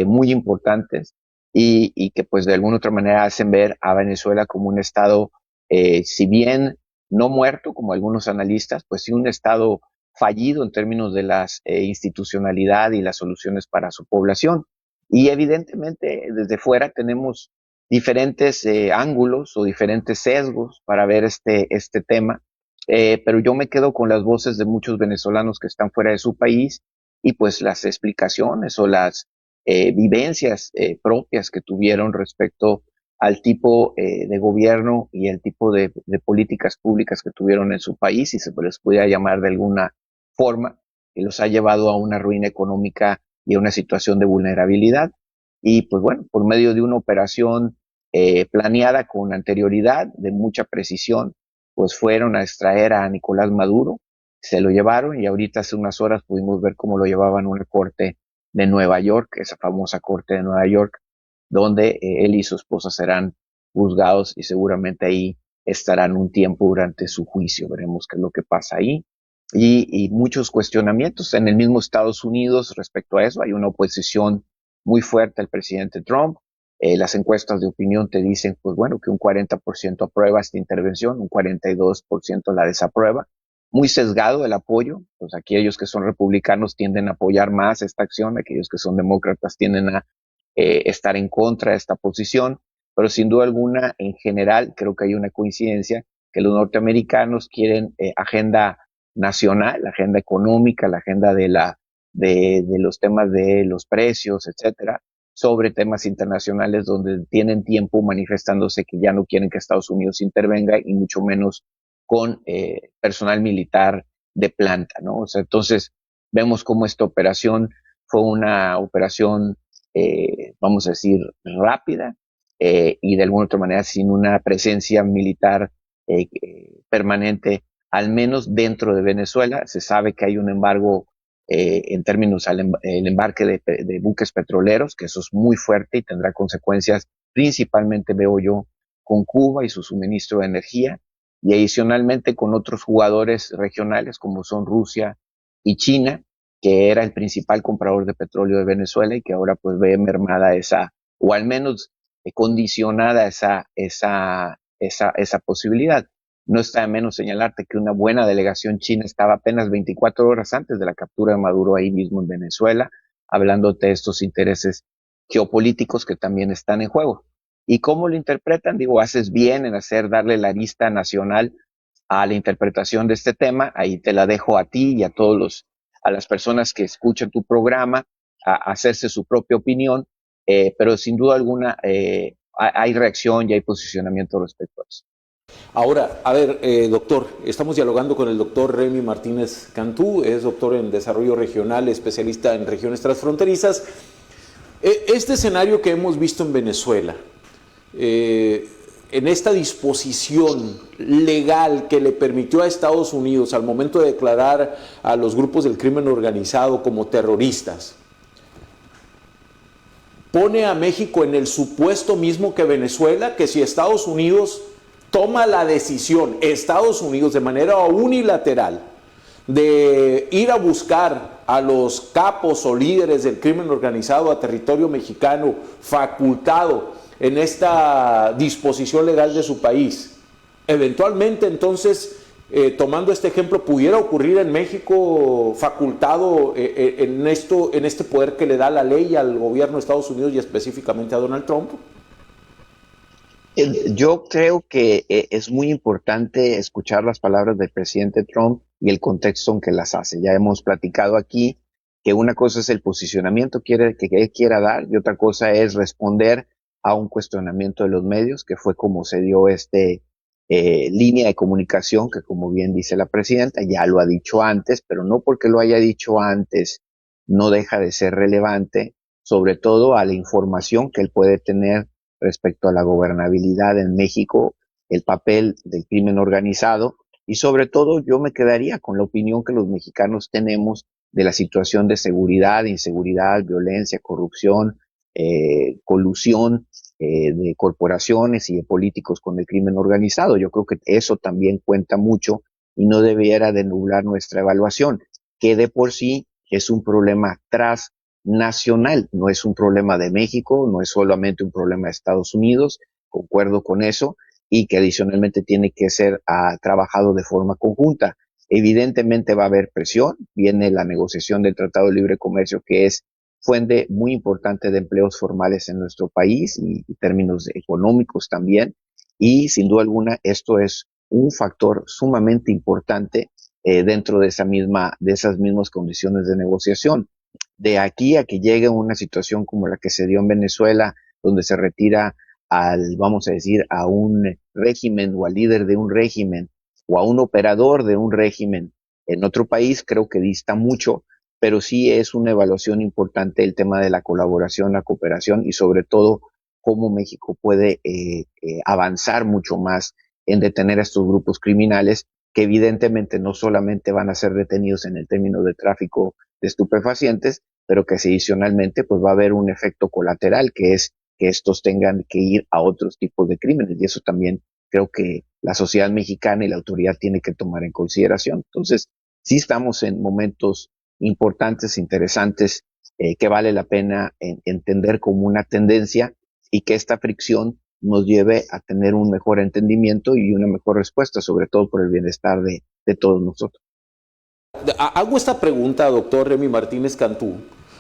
muy importantes, y que pues de alguna otra manera hacen ver a Venezuela como un estado, si bien no muerto como algunos analistas, pues sí un estado fallido en términos de la institucionalidad y las soluciones para su población. Y evidentemente desde fuera tenemos diferentes ángulos o diferentes sesgos para ver este tema, pero yo me quedo con las voces de muchos venezolanos que están fuera de su país y pues las explicaciones o las vivencias propias que tuvieron respecto al tipo de gobierno y el tipo de políticas públicas que tuvieron en su país, y se les pudiera llamar de alguna forma, que los ha llevado a una ruina económica y a una situación de vulnerabilidad. Y pues bueno, por medio de una operación planeada con anterioridad, de mucha precisión, pues fueron a extraer a Nicolás Maduro, se lo llevaron y ahorita hace unas horas pudimos ver cómo lo llevaban a una corte de Nueva York, esa famosa corte de Nueva York, donde él y su esposa serán juzgados y seguramente ahí estarán un tiempo durante su juicio. Veremos qué es lo que pasa ahí. Y muchos cuestionamientos en el mismo Estados Unidos respecto a eso. Hay una oposición muy fuerte al presidente Trump. Las encuestas de opinión te dicen, pues bueno, que un 40% aprueba esta intervención, un 42% la desaprueba. Muy sesgado el apoyo, pues aquellos que son republicanos tienden a apoyar más esta acción, aquellos que son demócratas tienden a estar en contra de esta posición, pero sin duda alguna, en general, creo que hay una coincidencia que los norteamericanos quieren agenda nacional, la agenda económica, la agenda de los temas de los precios, etcétera, sobre temas internacionales donde tienen tiempo manifestándose que ya no quieren que Estados Unidos intervenga y mucho menos con personal militar de planta, ¿no? O sea, entonces vemos cómo esta operación fue una operación, vamos a decir, rápida y de alguna otra manera sin una presencia militar permanente, al menos dentro de Venezuela. Se sabe que hay un embargo en términos al el embarque de buques petroleros, que eso es muy fuerte y tendrá consecuencias principalmente, veo yo, con Cuba y su suministro de energía, y adicionalmente con otros jugadores regionales como son Rusia y China, que era el principal comprador de petróleo de Venezuela y que ahora pues ve mermada esa, o al menos condicionada esa posibilidad. No está de menos señalarte que una buena delegación china estaba apenas 24 horas antes de la captura de Maduro ahí mismo en Venezuela, hablándote de estos intereses geopolíticos que también están en juego. ¿Y cómo lo interpretan? Digo, haces bien en darle la arista nacional a la interpretación de este tema. Ahí te la dejo a ti y a a las personas que escuchan tu programa, a hacerse su propia opinión, pero sin duda alguna hay reacción y hay posicionamiento respecto a eso. Ahora, a ver, doctor, estamos dialogando con el doctor Remy Martínez Cantú, es doctor en desarrollo regional, especialista en regiones transfronterizas. Este escenario que hemos visto en Venezuela, en esta disposición legal que le permitió a Estados Unidos al momento de declarar a los grupos del crimen organizado como terroristas, pone a México en el supuesto mismo que Venezuela, que si Estados Unidos toma la decisión, Estados Unidos de manera unilateral, de ir a buscar a los capos o líderes del crimen organizado a territorio mexicano, facultado en esta disposición legal de su país, eventualmente entonces, tomando este ejemplo, pudiera ocurrir en México facultado en este poder que le da la ley al gobierno de Estados Unidos y específicamente a Donald Trump. Yo creo que es muy importante escuchar las palabras del presidente Trump y el contexto en que las hace. Ya hemos platicado aquí que una cosa es el posicionamiento que él quiera dar y otra cosa es responder a un cuestionamiento de los medios, que fue como se dio línea de comunicación, que como bien dice la presidenta, ya lo ha dicho antes, pero no porque lo haya dicho antes no deja de ser relevante, sobre todo a la información que él puede tener respecto a la gobernabilidad en México, el papel del crimen organizado y sobre todo yo me quedaría con la opinión que los mexicanos tenemos de la situación de seguridad, inseguridad, violencia, corrupción, colusión de corporaciones y de políticos con el crimen organizado. Yo creo que eso también cuenta mucho y no debiera de nublar nuestra evaluación, que de por sí es un problema transnacional, no es un problema de México, no es solamente un problema de Estados Unidos, concuerdo con eso, y que adicionalmente tiene que ser trabajado de forma conjunta. Evidentemente va a haber presión, viene la negociación del Tratado de Libre Comercio, que es fuente muy importante de empleos formales en nuestro país y términos económicos también, y sin duda alguna esto es un factor sumamente importante dentro de esas mismas condiciones de negociación. De aquí a que llegue una situación como la que se dio en Venezuela, donde se retira vamos a decir, a un régimen o al líder de un régimen o a un operador de un régimen en otro país, creo que dista mucho, pero sí es una evaluación importante el tema de la colaboración, la cooperación y sobre todo cómo México puede avanzar mucho más en detener a estos grupos criminales que evidentemente no solamente van a ser detenidos en el término de tráfico de estupefacientes, pero que adicionalmente pues va a haber un efecto colateral que es que estos tengan que ir a otros tipos de crímenes y eso también creo que la sociedad mexicana y la autoridad tiene que tomar en consideración. Entonces, sí estamos en momentos importantes, interesantes, que vale la pena entender como una tendencia y que esta fricción nos lleve a tener un mejor entendimiento y una mejor respuesta, sobre todo por el bienestar de todos nosotros. Hago esta pregunta, doctor Remy Martínez Cantú,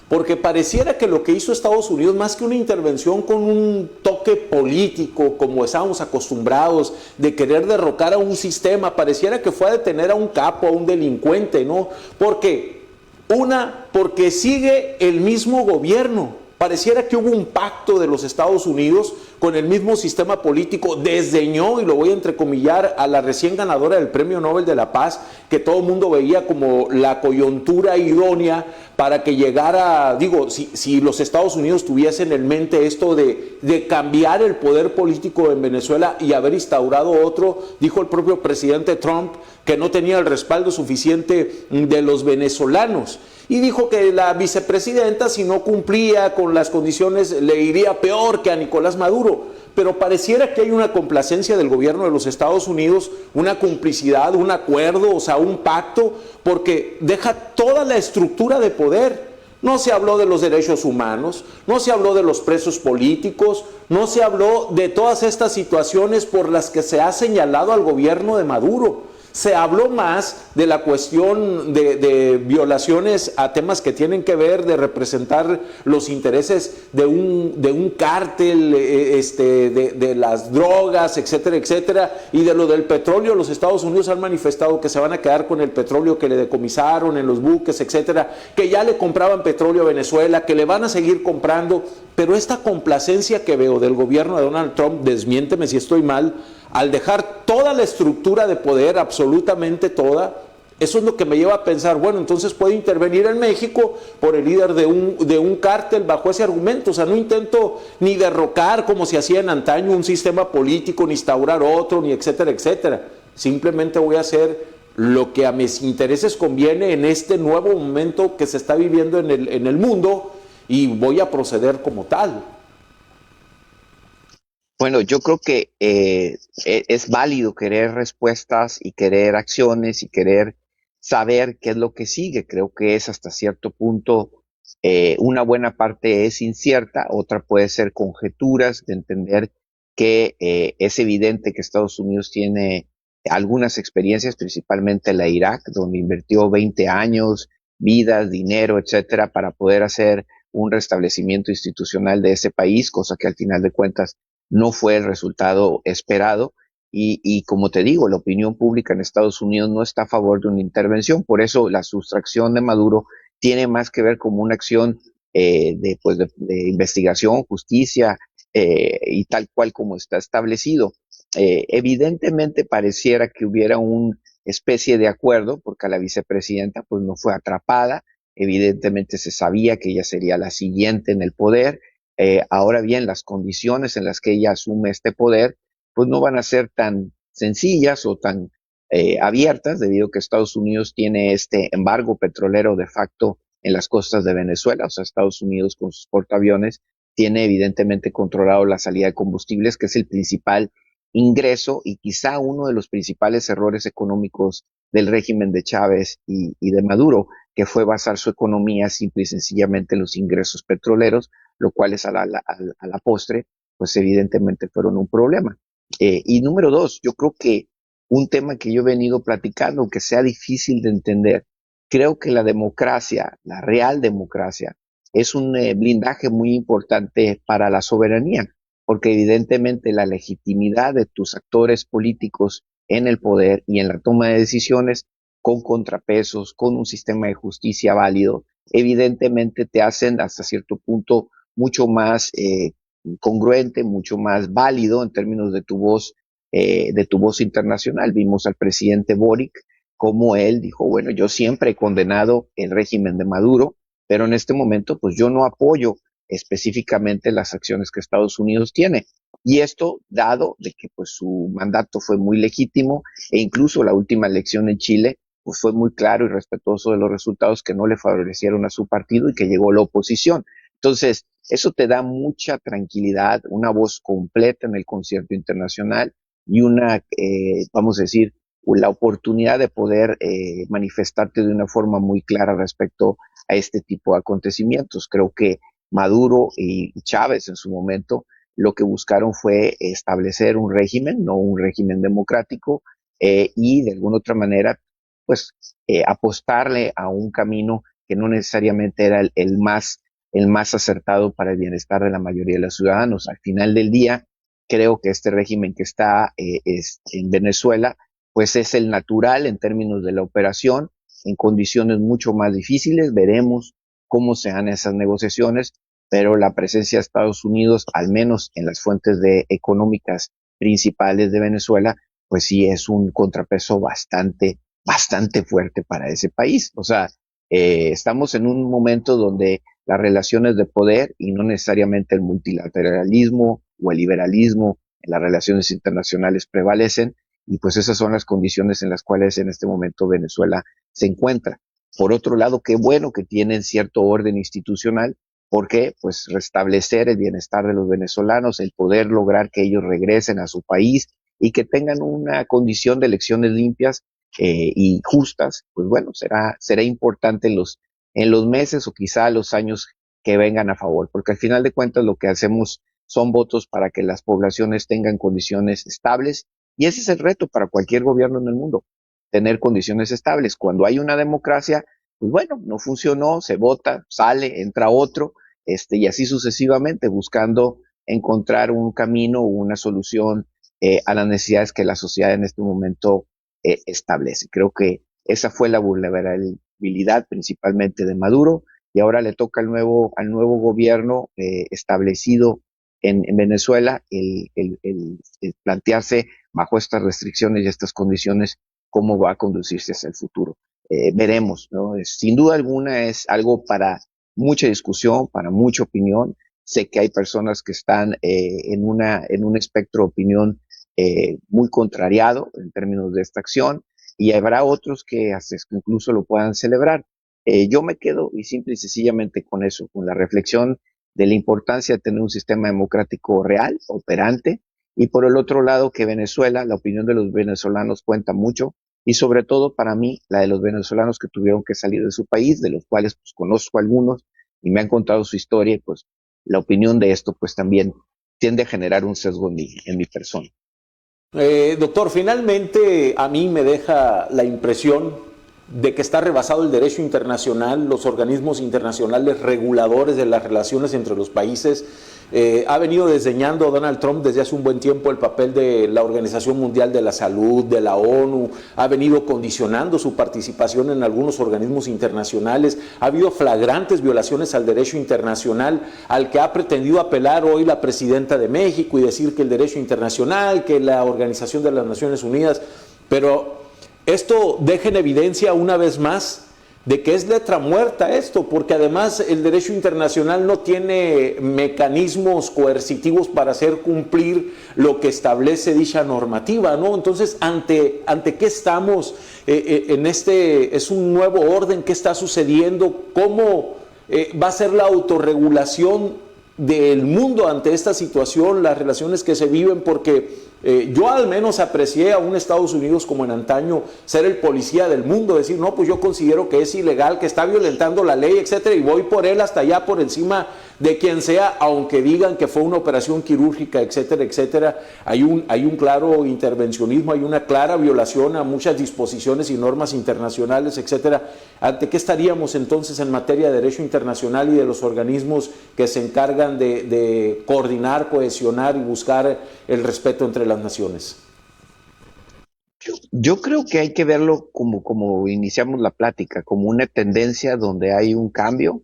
porque pareciera que lo que hizo Estados Unidos, más que una intervención con un toque político, como estábamos acostumbrados, de querer derrocar a un sistema, pareciera que fue a detener a un capo, a un delincuente, ¿no? Porque sigue el mismo gobierno. Pareciera que hubo un pacto de los Estados Unidos con el mismo sistema político, desdeñó, y lo voy a entrecomillar, a la recién ganadora del Premio Nobel de la Paz, que todo el mundo veía como la coyuntura idónea para que llegara, si los Estados Unidos tuviesen en mente esto de cambiar el poder político en Venezuela y haber instaurado otro, dijo el propio presidente Trump que no tenía el respaldo suficiente de los venezolanos. Y dijo que la vicepresidenta, si no cumplía con las condiciones, le iría peor que a Nicolás Maduro. Pero pareciera que hay una complacencia del gobierno de los Estados Unidos, una complicidad, un acuerdo, o sea, un pacto, porque deja toda la estructura de poder. No se habló de los derechos humanos, no se habló de los presos políticos, no se habló de todas estas situaciones por las que se ha señalado al gobierno de Maduro. Se habló más de la cuestión de violaciones a temas que tienen que ver de representar los intereses de un cártel, de las drogas, etcétera, etcétera, y de lo del petróleo. Los Estados Unidos han manifestado que se van a quedar con el petróleo que le decomisaron en los buques, etcétera, que ya le compraban petróleo a Venezuela, que le van a seguir comprando, pero esta complacencia que veo del gobierno de Donald Trump, desmiénteme si estoy mal, al dejar toda la estructura de poder, absolutamente toda, eso es lo que me lleva a pensar, bueno, entonces puede intervenir en México por el líder de un cártel bajo ese argumento. O sea, no intento ni derrocar como se hacía en antaño un sistema político, ni instaurar otro, ni etcétera, etcétera. Simplemente voy a hacer lo que a mis intereses conviene en este nuevo momento que se está viviendo en el mundo, y voy a proceder como tal. Bueno, yo creo que es válido querer respuestas y querer acciones y querer saber qué es lo que sigue. Creo que es hasta cierto punto, una buena parte es incierta, otra puede ser conjeturas de entender que es evidente que Estados Unidos tiene algunas experiencias, principalmente la Irak, donde invirtió 20 años, vidas, dinero, etcétera, para poder hacer un restablecimiento institucional de ese país, cosa que al final de cuentas no fue el resultado esperado. Y como te digo, la opinión pública en Estados Unidos no está a favor de una intervención. Por eso la sustracción de Maduro tiene más que ver como una acción de investigación, justicia, y tal cual como está establecido. Evidentemente pareciera que hubiera una especie de acuerdo, porque a la vicepresidenta pues no fue atrapada. Evidentemente se sabía que ella sería la siguiente en el poder. Ahora bien, las condiciones en las que ella asume este poder pues no van a ser tan sencillas o tan abiertas, debido a que Estados Unidos tiene este embargo petrolero de facto en las costas de Venezuela. O sea, Estados Unidos con sus portaaviones tiene evidentemente controlado la salida de combustibles, que es el principal ingreso y quizá uno de los principales errores económicos del régimen de Chávez y de Maduro, que fue basar su economía simple y sencillamente en los ingresos petroleros, lo cual es a la postre, pues evidentemente fueron un problema. Y número dos, yo creo que un tema que yo he venido platicando, aunque sea difícil de entender, creo que la democracia, la real democracia, es un blindaje muy importante para la soberanía, porque evidentemente la legitimidad de tus actores políticos en el poder y en la toma de decisiones, con contrapesos, con un sistema de justicia válido, evidentemente te hacen hasta cierto punto mucho más congruente, mucho más válido en términos de tu voz internacional. Vimos al presidente Boric, como él dijo, bueno, yo siempre he condenado el régimen de Maduro, pero en este momento pues yo no apoyo específicamente las acciones que Estados Unidos tiene. Y esto dado de que pues su mandato fue muy legítimo, e incluso la última elección en Chile pues fue muy claro y respetuoso de los resultados que no le favorecieron a su partido y que llegó la oposición. Entonces, eso te da mucha tranquilidad, una voz completa en el concierto internacional y una, vamos a decir, la oportunidad de poder manifestarte de una forma muy clara respecto a este tipo de acontecimientos. Creo que Maduro y Chávez en su momento lo que buscaron fue establecer un régimen, no un régimen democrático, y de alguna otra manera, pues, apostarle a un camino que no necesariamente era el más acertado para el bienestar de la mayoría de los ciudadanos. Al final del día, creo que este régimen que está en Venezuela, pues es el natural en términos de la operación, en condiciones mucho más difíciles. Veremos cómo se dan esas negociaciones, pero la presencia de Estados Unidos, al menos en las fuentes económicas principales de Venezuela, pues sí es un contrapeso bastante fuerte para ese país. O sea, estamos en un momento donde las relaciones de poder y no necesariamente el multilateralismo o el liberalismo en las relaciones internacionales prevalecen, y pues esas son las condiciones en las cuales en este momento Venezuela se encuentra. Por otro lado, qué bueno que tienen cierto orden institucional, porque pues restablecer el bienestar de los venezolanos, el poder lograr que ellos regresen a su país y que tengan una condición de elecciones limpias y justas, pues bueno, será importante en los meses o quizá los años que vengan a favor, porque al final de cuentas lo que hacemos son votos para que las poblaciones tengan condiciones estables, y ese es el reto para cualquier gobierno en el mundo, tener condiciones estables. Cuando hay una democracia, pues bueno, no funcionó, se vota, sale, entra otro, y así sucesivamente, buscando encontrar un camino o una solución a las necesidades que la sociedad en este momento establece. Creo que esa fue la vulnerabilidad principalmente de Maduro, y ahora le toca al nuevo gobierno establecido en Venezuela el plantearse bajo estas restricciones y estas condiciones cómo va a conducirse hacia el futuro. Veremos, ¿no? Sin duda alguna es algo para mucha discusión, para mucha opinión. Sé que hay personas que están en un espectro de opinión muy contrariado en términos de esta acción, y habrá otros que hasta incluso lo puedan celebrar. Yo me quedo y simple y sencillamente con eso, con la reflexión de la importancia de tener un sistema democrático real, operante, y por el otro lado que Venezuela, la opinión de los venezolanos cuenta mucho, y sobre todo para mí la de los venezolanos que tuvieron que salir de su país, de los cuales pues conozco algunos y me han contado su historia, y pues la opinión de esto pues también tiende a generar un sesgo en mi persona. Doctor, finalmente a mí me deja la impresión de que está rebasado el derecho internacional, los organismos internacionales reguladores de las relaciones entre los países. Ha venido desdeñando Donald Trump desde hace un buen tiempo el papel de la Organización Mundial de la Salud, de la ONU, ha venido condicionando su participación en algunos organismos internacionales, ha habido flagrantes violaciones al derecho internacional, al que ha pretendido apelar hoy la presidenta de México y decir que el derecho internacional, que la Organización de las Naciones Unidas, pero esto deja en evidencia una vez más de que es letra muerta esto, porque además el derecho internacional no tiene mecanismos coercitivos para hacer cumplir lo que establece dicha normativa, ¿no? Entonces, ¿ante qué estamos en este? ¿Es un nuevo orden? ¿Qué está sucediendo? ¿Cómo va a ser la autorregulación del mundo ante esta situación, las relaciones que se viven? Porque yo al menos aprecié a un Estados Unidos como en antaño ser el policía del mundo, decir, no, pues yo considero que es ilegal, que está violentando la ley, etcétera, y voy por él hasta allá por encima de quien sea, aunque digan que fue una operación quirúrgica, etcétera, etcétera. Hay un claro intervencionismo, hay una clara violación a muchas disposiciones y normas internacionales, etcétera. ¿Ante qué estaríamos entonces en materia de derecho internacional y de los organismos que se encargan de coordinar, cohesionar y buscar el respeto entre las naciones? Yo creo que hay que verlo como iniciamos la plática, como una tendencia donde hay un cambio.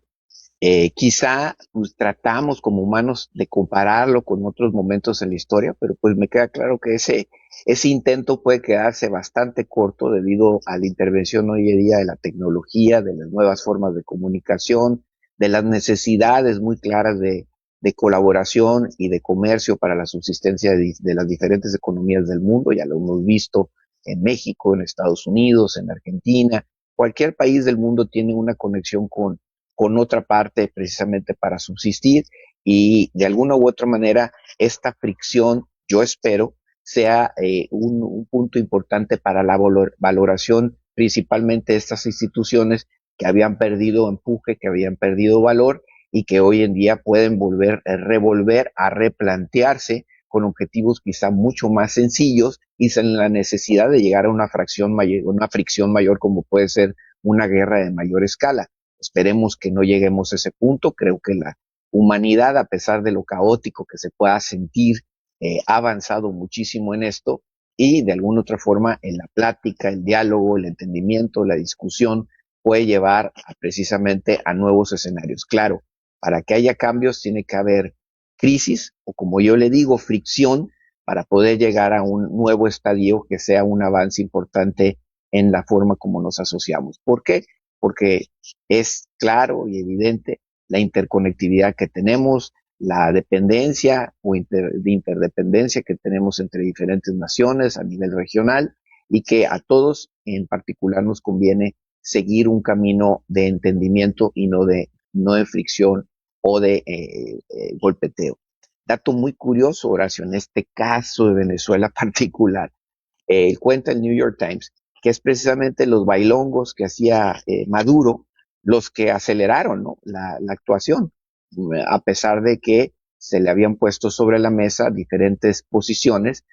Quizá pues, tratamos como humanos de compararlo con otros momentos en la historia, pero pues me queda claro que ese intento puede quedarse bastante corto debido a la intervención hoy en día de la tecnología, de las nuevas formas de comunicación, de las necesidades muy claras de colaboración y de comercio para la subsistencia de las diferentes economías del mundo. Ya lo hemos visto en México, en Estados Unidos, en Argentina. Cualquier país del mundo tiene una conexión con otra parte precisamente para subsistir, y de alguna u otra manera esta fricción, yo espero, sea un punto importante para la valoración principalmente de estas instituciones que habían perdido empuje, que habían perdido valor y que hoy en día pueden revolver a replantearse con objetivos quizá mucho más sencillos y sin la necesidad de llegar a una fricción mayor como puede ser una guerra de mayor escala. Esperemos que no lleguemos a ese punto. Creo que la humanidad, a pesar de lo caótico que se pueda sentir, ha avanzado muchísimo en esto, y de alguna otra forma en la plática, el diálogo, el entendimiento, la discusión puede llevar precisamente a nuevos escenarios. Claro, para que haya cambios tiene que haber crisis, o como yo le digo, fricción, para poder llegar a un nuevo estadio que sea un avance importante en la forma como nos asociamos. ¿Por qué? Porque es claro y evidente la interconectividad que tenemos, la dependencia o interdependencia que tenemos entre diferentes naciones a nivel regional, y que a todos en particular nos conviene seguir un camino de entendimiento y no de fricción o de golpeteo. Dato muy curioso, Horacio, en este caso de Venezuela particular, cuenta el New York Times que es precisamente los bailongos que hacía Maduro los que aceleraron, ¿no?, la actuación, a pesar de que se le habían puesto sobre la mesa diferentes posiciones.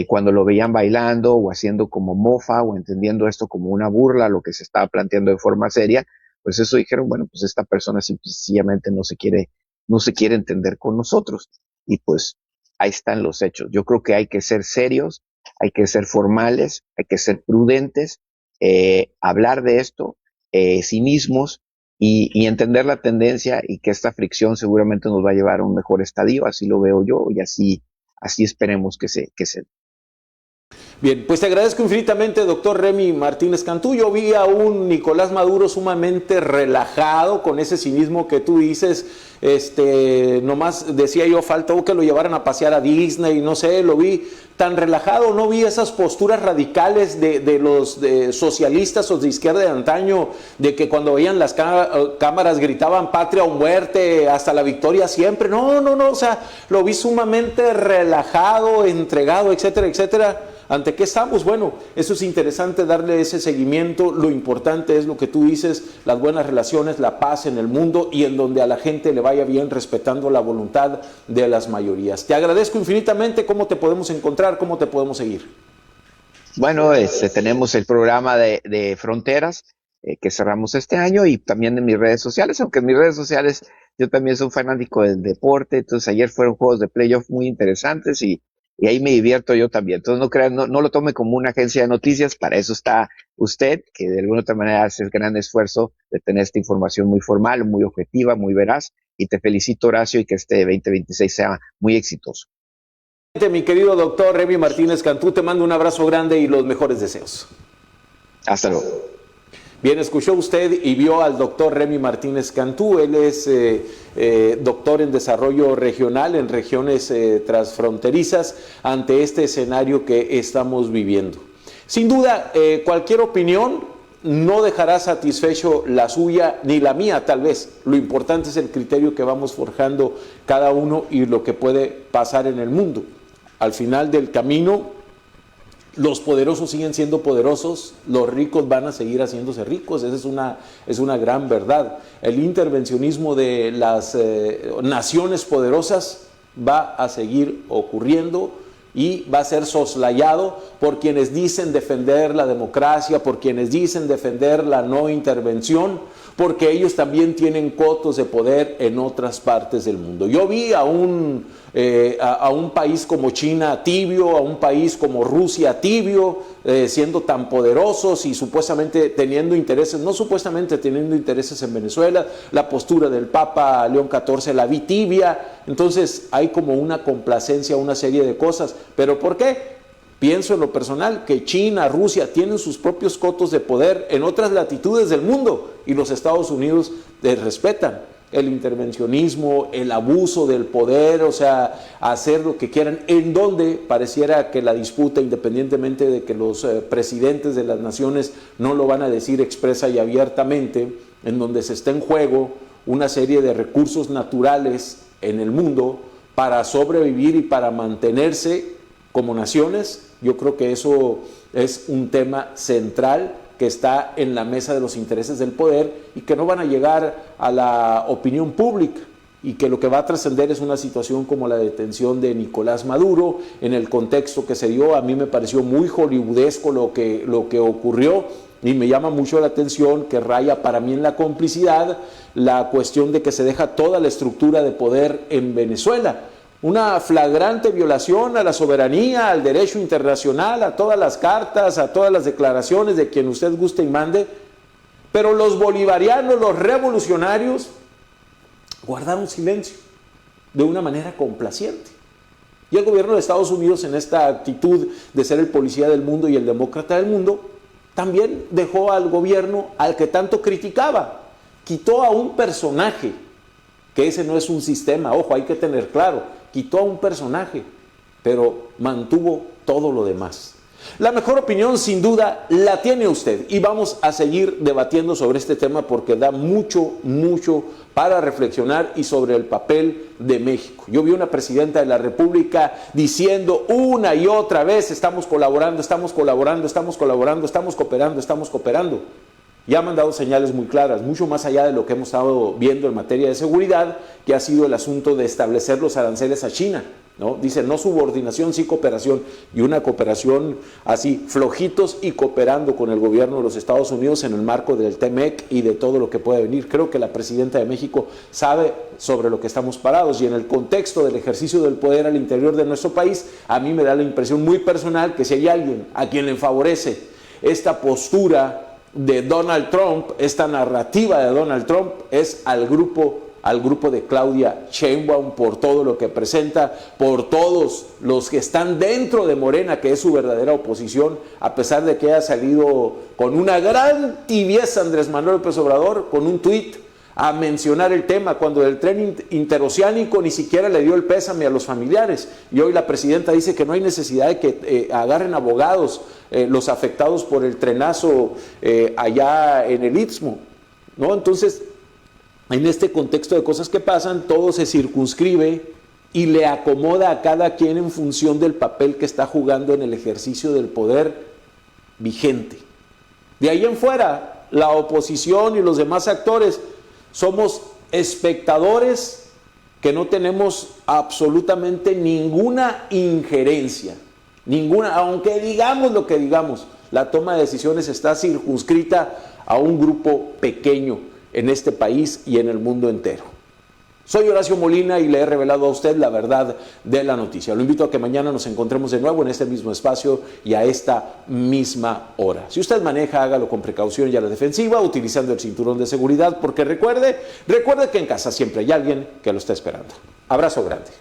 Cuando lo veían bailando o haciendo como mofa o entendiendo esto como una burla, lo que se estaba planteando de forma seria, pues eso dijeron, bueno, pues esta persona sencillamente no se quiere entender con nosotros. Y pues ahí están los hechos. Yo creo que hay que ser serios, hay que ser formales, hay que ser prudentes, hablar de esto, cinismos y entender la tendencia y que esta fricción seguramente nos va a llevar a un mejor estadio, así lo veo yo y así esperemos que se. Bien, pues te agradezco infinitamente, doctor Remy Martínez Cantú. Yo vi a un Nicolás Maduro sumamente relajado, con ese cinismo que tú dices, nomás decía yo, faltó que lo llevaran a pasear a Disney, no sé, lo vi tan relajado, no vi esas posturas radicales de los socialistas o de izquierda de antaño, de que cuando veían las cámaras gritaban patria o muerte, hasta la victoria siempre. No, o sea, lo vi sumamente relajado, entregado, etcétera, etcétera. ¿Ante qué estamos? Bueno, eso es interesante, darle ese seguimiento. Lo importante es lo que tú dices, las buenas relaciones, la paz en el mundo y en donde a la gente le vaya bien, respetando la voluntad de las mayorías. Te agradezco infinitamente. ¿Cómo te podemos encontrar? ¿Cómo te podemos seguir? Bueno, tenemos el programa de Fronteras que cerramos este año y también en mis redes sociales, aunque en mis redes sociales yo también soy fanático del deporte. Entonces ayer fueron juegos de playoff muy interesantes y ahí me divierto yo también. Entonces no crean, no lo tome como una agencia de noticias, para eso está usted, que de alguna otra manera hace el gran esfuerzo de tener esta información muy formal, muy objetiva, muy veraz, y te felicito, Horacio, y que este 2026 sea muy exitoso. Mi querido doctor Remy Martínez Cantú, te mando un abrazo grande y los mejores deseos. Hasta luego. Bien, escuchó usted y vio al doctor Remy Martínez Cantú. Él es doctor en desarrollo regional en regiones transfronterizas ante este escenario que estamos viviendo. Sin duda, cualquier opinión no dejará satisfecho la suya ni la mía, tal vez. Lo importante es el criterio que vamos forjando cada uno y lo que puede pasar en el mundo. Al final del camino, los poderosos siguen siendo poderosos, los ricos van a seguir haciéndose ricos. Esa es una gran verdad. El intervencionismo de las naciones poderosas va a seguir ocurriendo y va a ser soslayado por quienes dicen defender la democracia, por quienes dicen defender la no intervención, porque ellos también tienen cotos de poder en otras partes del mundo. Yo vi a un país como China tibio, a un país como Rusia tibio, siendo tan poderosos y supuestamente teniendo intereses, no supuestamente teniendo intereses en Venezuela. La postura del Papa León XIV la vi tibia. Entonces hay como una complacencia, una serie de cosas. ¿Pero por qué? Pienso en lo personal que China, Rusia tienen sus propios cotos de poder en otras latitudes del mundo y los Estados Unidos respetan el intervencionismo, el abuso del poder, o sea, hacer lo que quieran, en donde pareciera que la disputa, independientemente de que los presidentes de las naciones no lo van a decir expresa y abiertamente, en donde se está en juego una serie de recursos naturales en el mundo para sobrevivir y para mantenerse como naciones. Yo creo que eso es un tema central que está en la mesa de los intereses del poder y que no van a llegar a la opinión pública, y que lo que va a trascender es una situación como la detención de Nicolás Maduro en el contexto que se dio. A mí me pareció muy hollywoodesco lo que ocurrió, y me llama mucho la atención que raya para mí en la complicidad la cuestión de que se deja toda la estructura de poder en Venezuela. Una flagrante violación a la soberanía, al derecho internacional, a todas las cartas, a todas las declaraciones de quien usted guste y mande. Pero los bolivarianos, los revolucionarios, guardaron silencio de una manera complaciente. Y el gobierno de Estados Unidos, en esta actitud de ser el policía del mundo y el demócrata del mundo, también dejó al gobierno al que tanto criticaba. Quitó a un personaje, que ese no es un sistema, ojo, hay que tener claro. Quitó a un personaje, pero mantuvo todo lo demás. La mejor opinión, sin duda, la tiene usted, y vamos a seguir debatiendo sobre este tema porque da mucho para reflexionar, y sobre el papel de México. Yo vi una presidenta de la República diciendo una y otra vez: estamos colaborando, estamos colaborando, estamos colaborando, estamos cooperando, estamos cooperando. Ya han mandado señales muy claras, mucho más allá de lo que hemos estado viendo en materia de seguridad, que ha sido el asunto de establecer los aranceles a China, ¿no? Dice no subordinación, sí cooperación, y una cooperación así, flojitos y cooperando con el gobierno de los Estados Unidos en el marco del TEMEC y de todo lo que puede venir. Creo que la presidenta de México sabe sobre lo que estamos parados, y en el contexto del ejercicio del poder al interior de nuestro país, a mí me da la impresión muy personal que si hay alguien a quien le favorece esta postura de Donald Trump, esta narrativa de Donald Trump, es al grupo de Claudia Sheinbaum, por todo lo que presenta, por todos los que están dentro de Morena, que es su verdadera oposición, a pesar de que haya salido con una gran tibieza Andrés Manuel López Obrador, con un tuit a mencionar el tema, cuando el tren interoceánico ni siquiera le dio el pésame a los familiares, y hoy la presidenta dice que no hay necesidad de que agarren abogados los afectados por el trenazo allá en el Istmo, ¿no? Entonces, en este contexto de cosas que pasan, todo se circunscribe y le acomoda a cada quien en función del papel que está jugando en el ejercicio del poder vigente. De ahí en fuera, la oposición y los demás actores somos espectadores que no tenemos absolutamente ninguna injerencia, ninguna, aunque digamos lo que digamos, la toma de decisiones está circunscrita a un grupo pequeño en este país y en el mundo entero. Soy Horacio Molina y le he revelado a usted la verdad de la noticia. Lo invito a que mañana nos encontremos de nuevo en este mismo espacio y a esta misma hora. Si usted maneja, hágalo con precaución y a la defensiva, utilizando el cinturón de seguridad, porque recuerde que en casa siempre hay alguien que lo está esperando. Abrazo grande.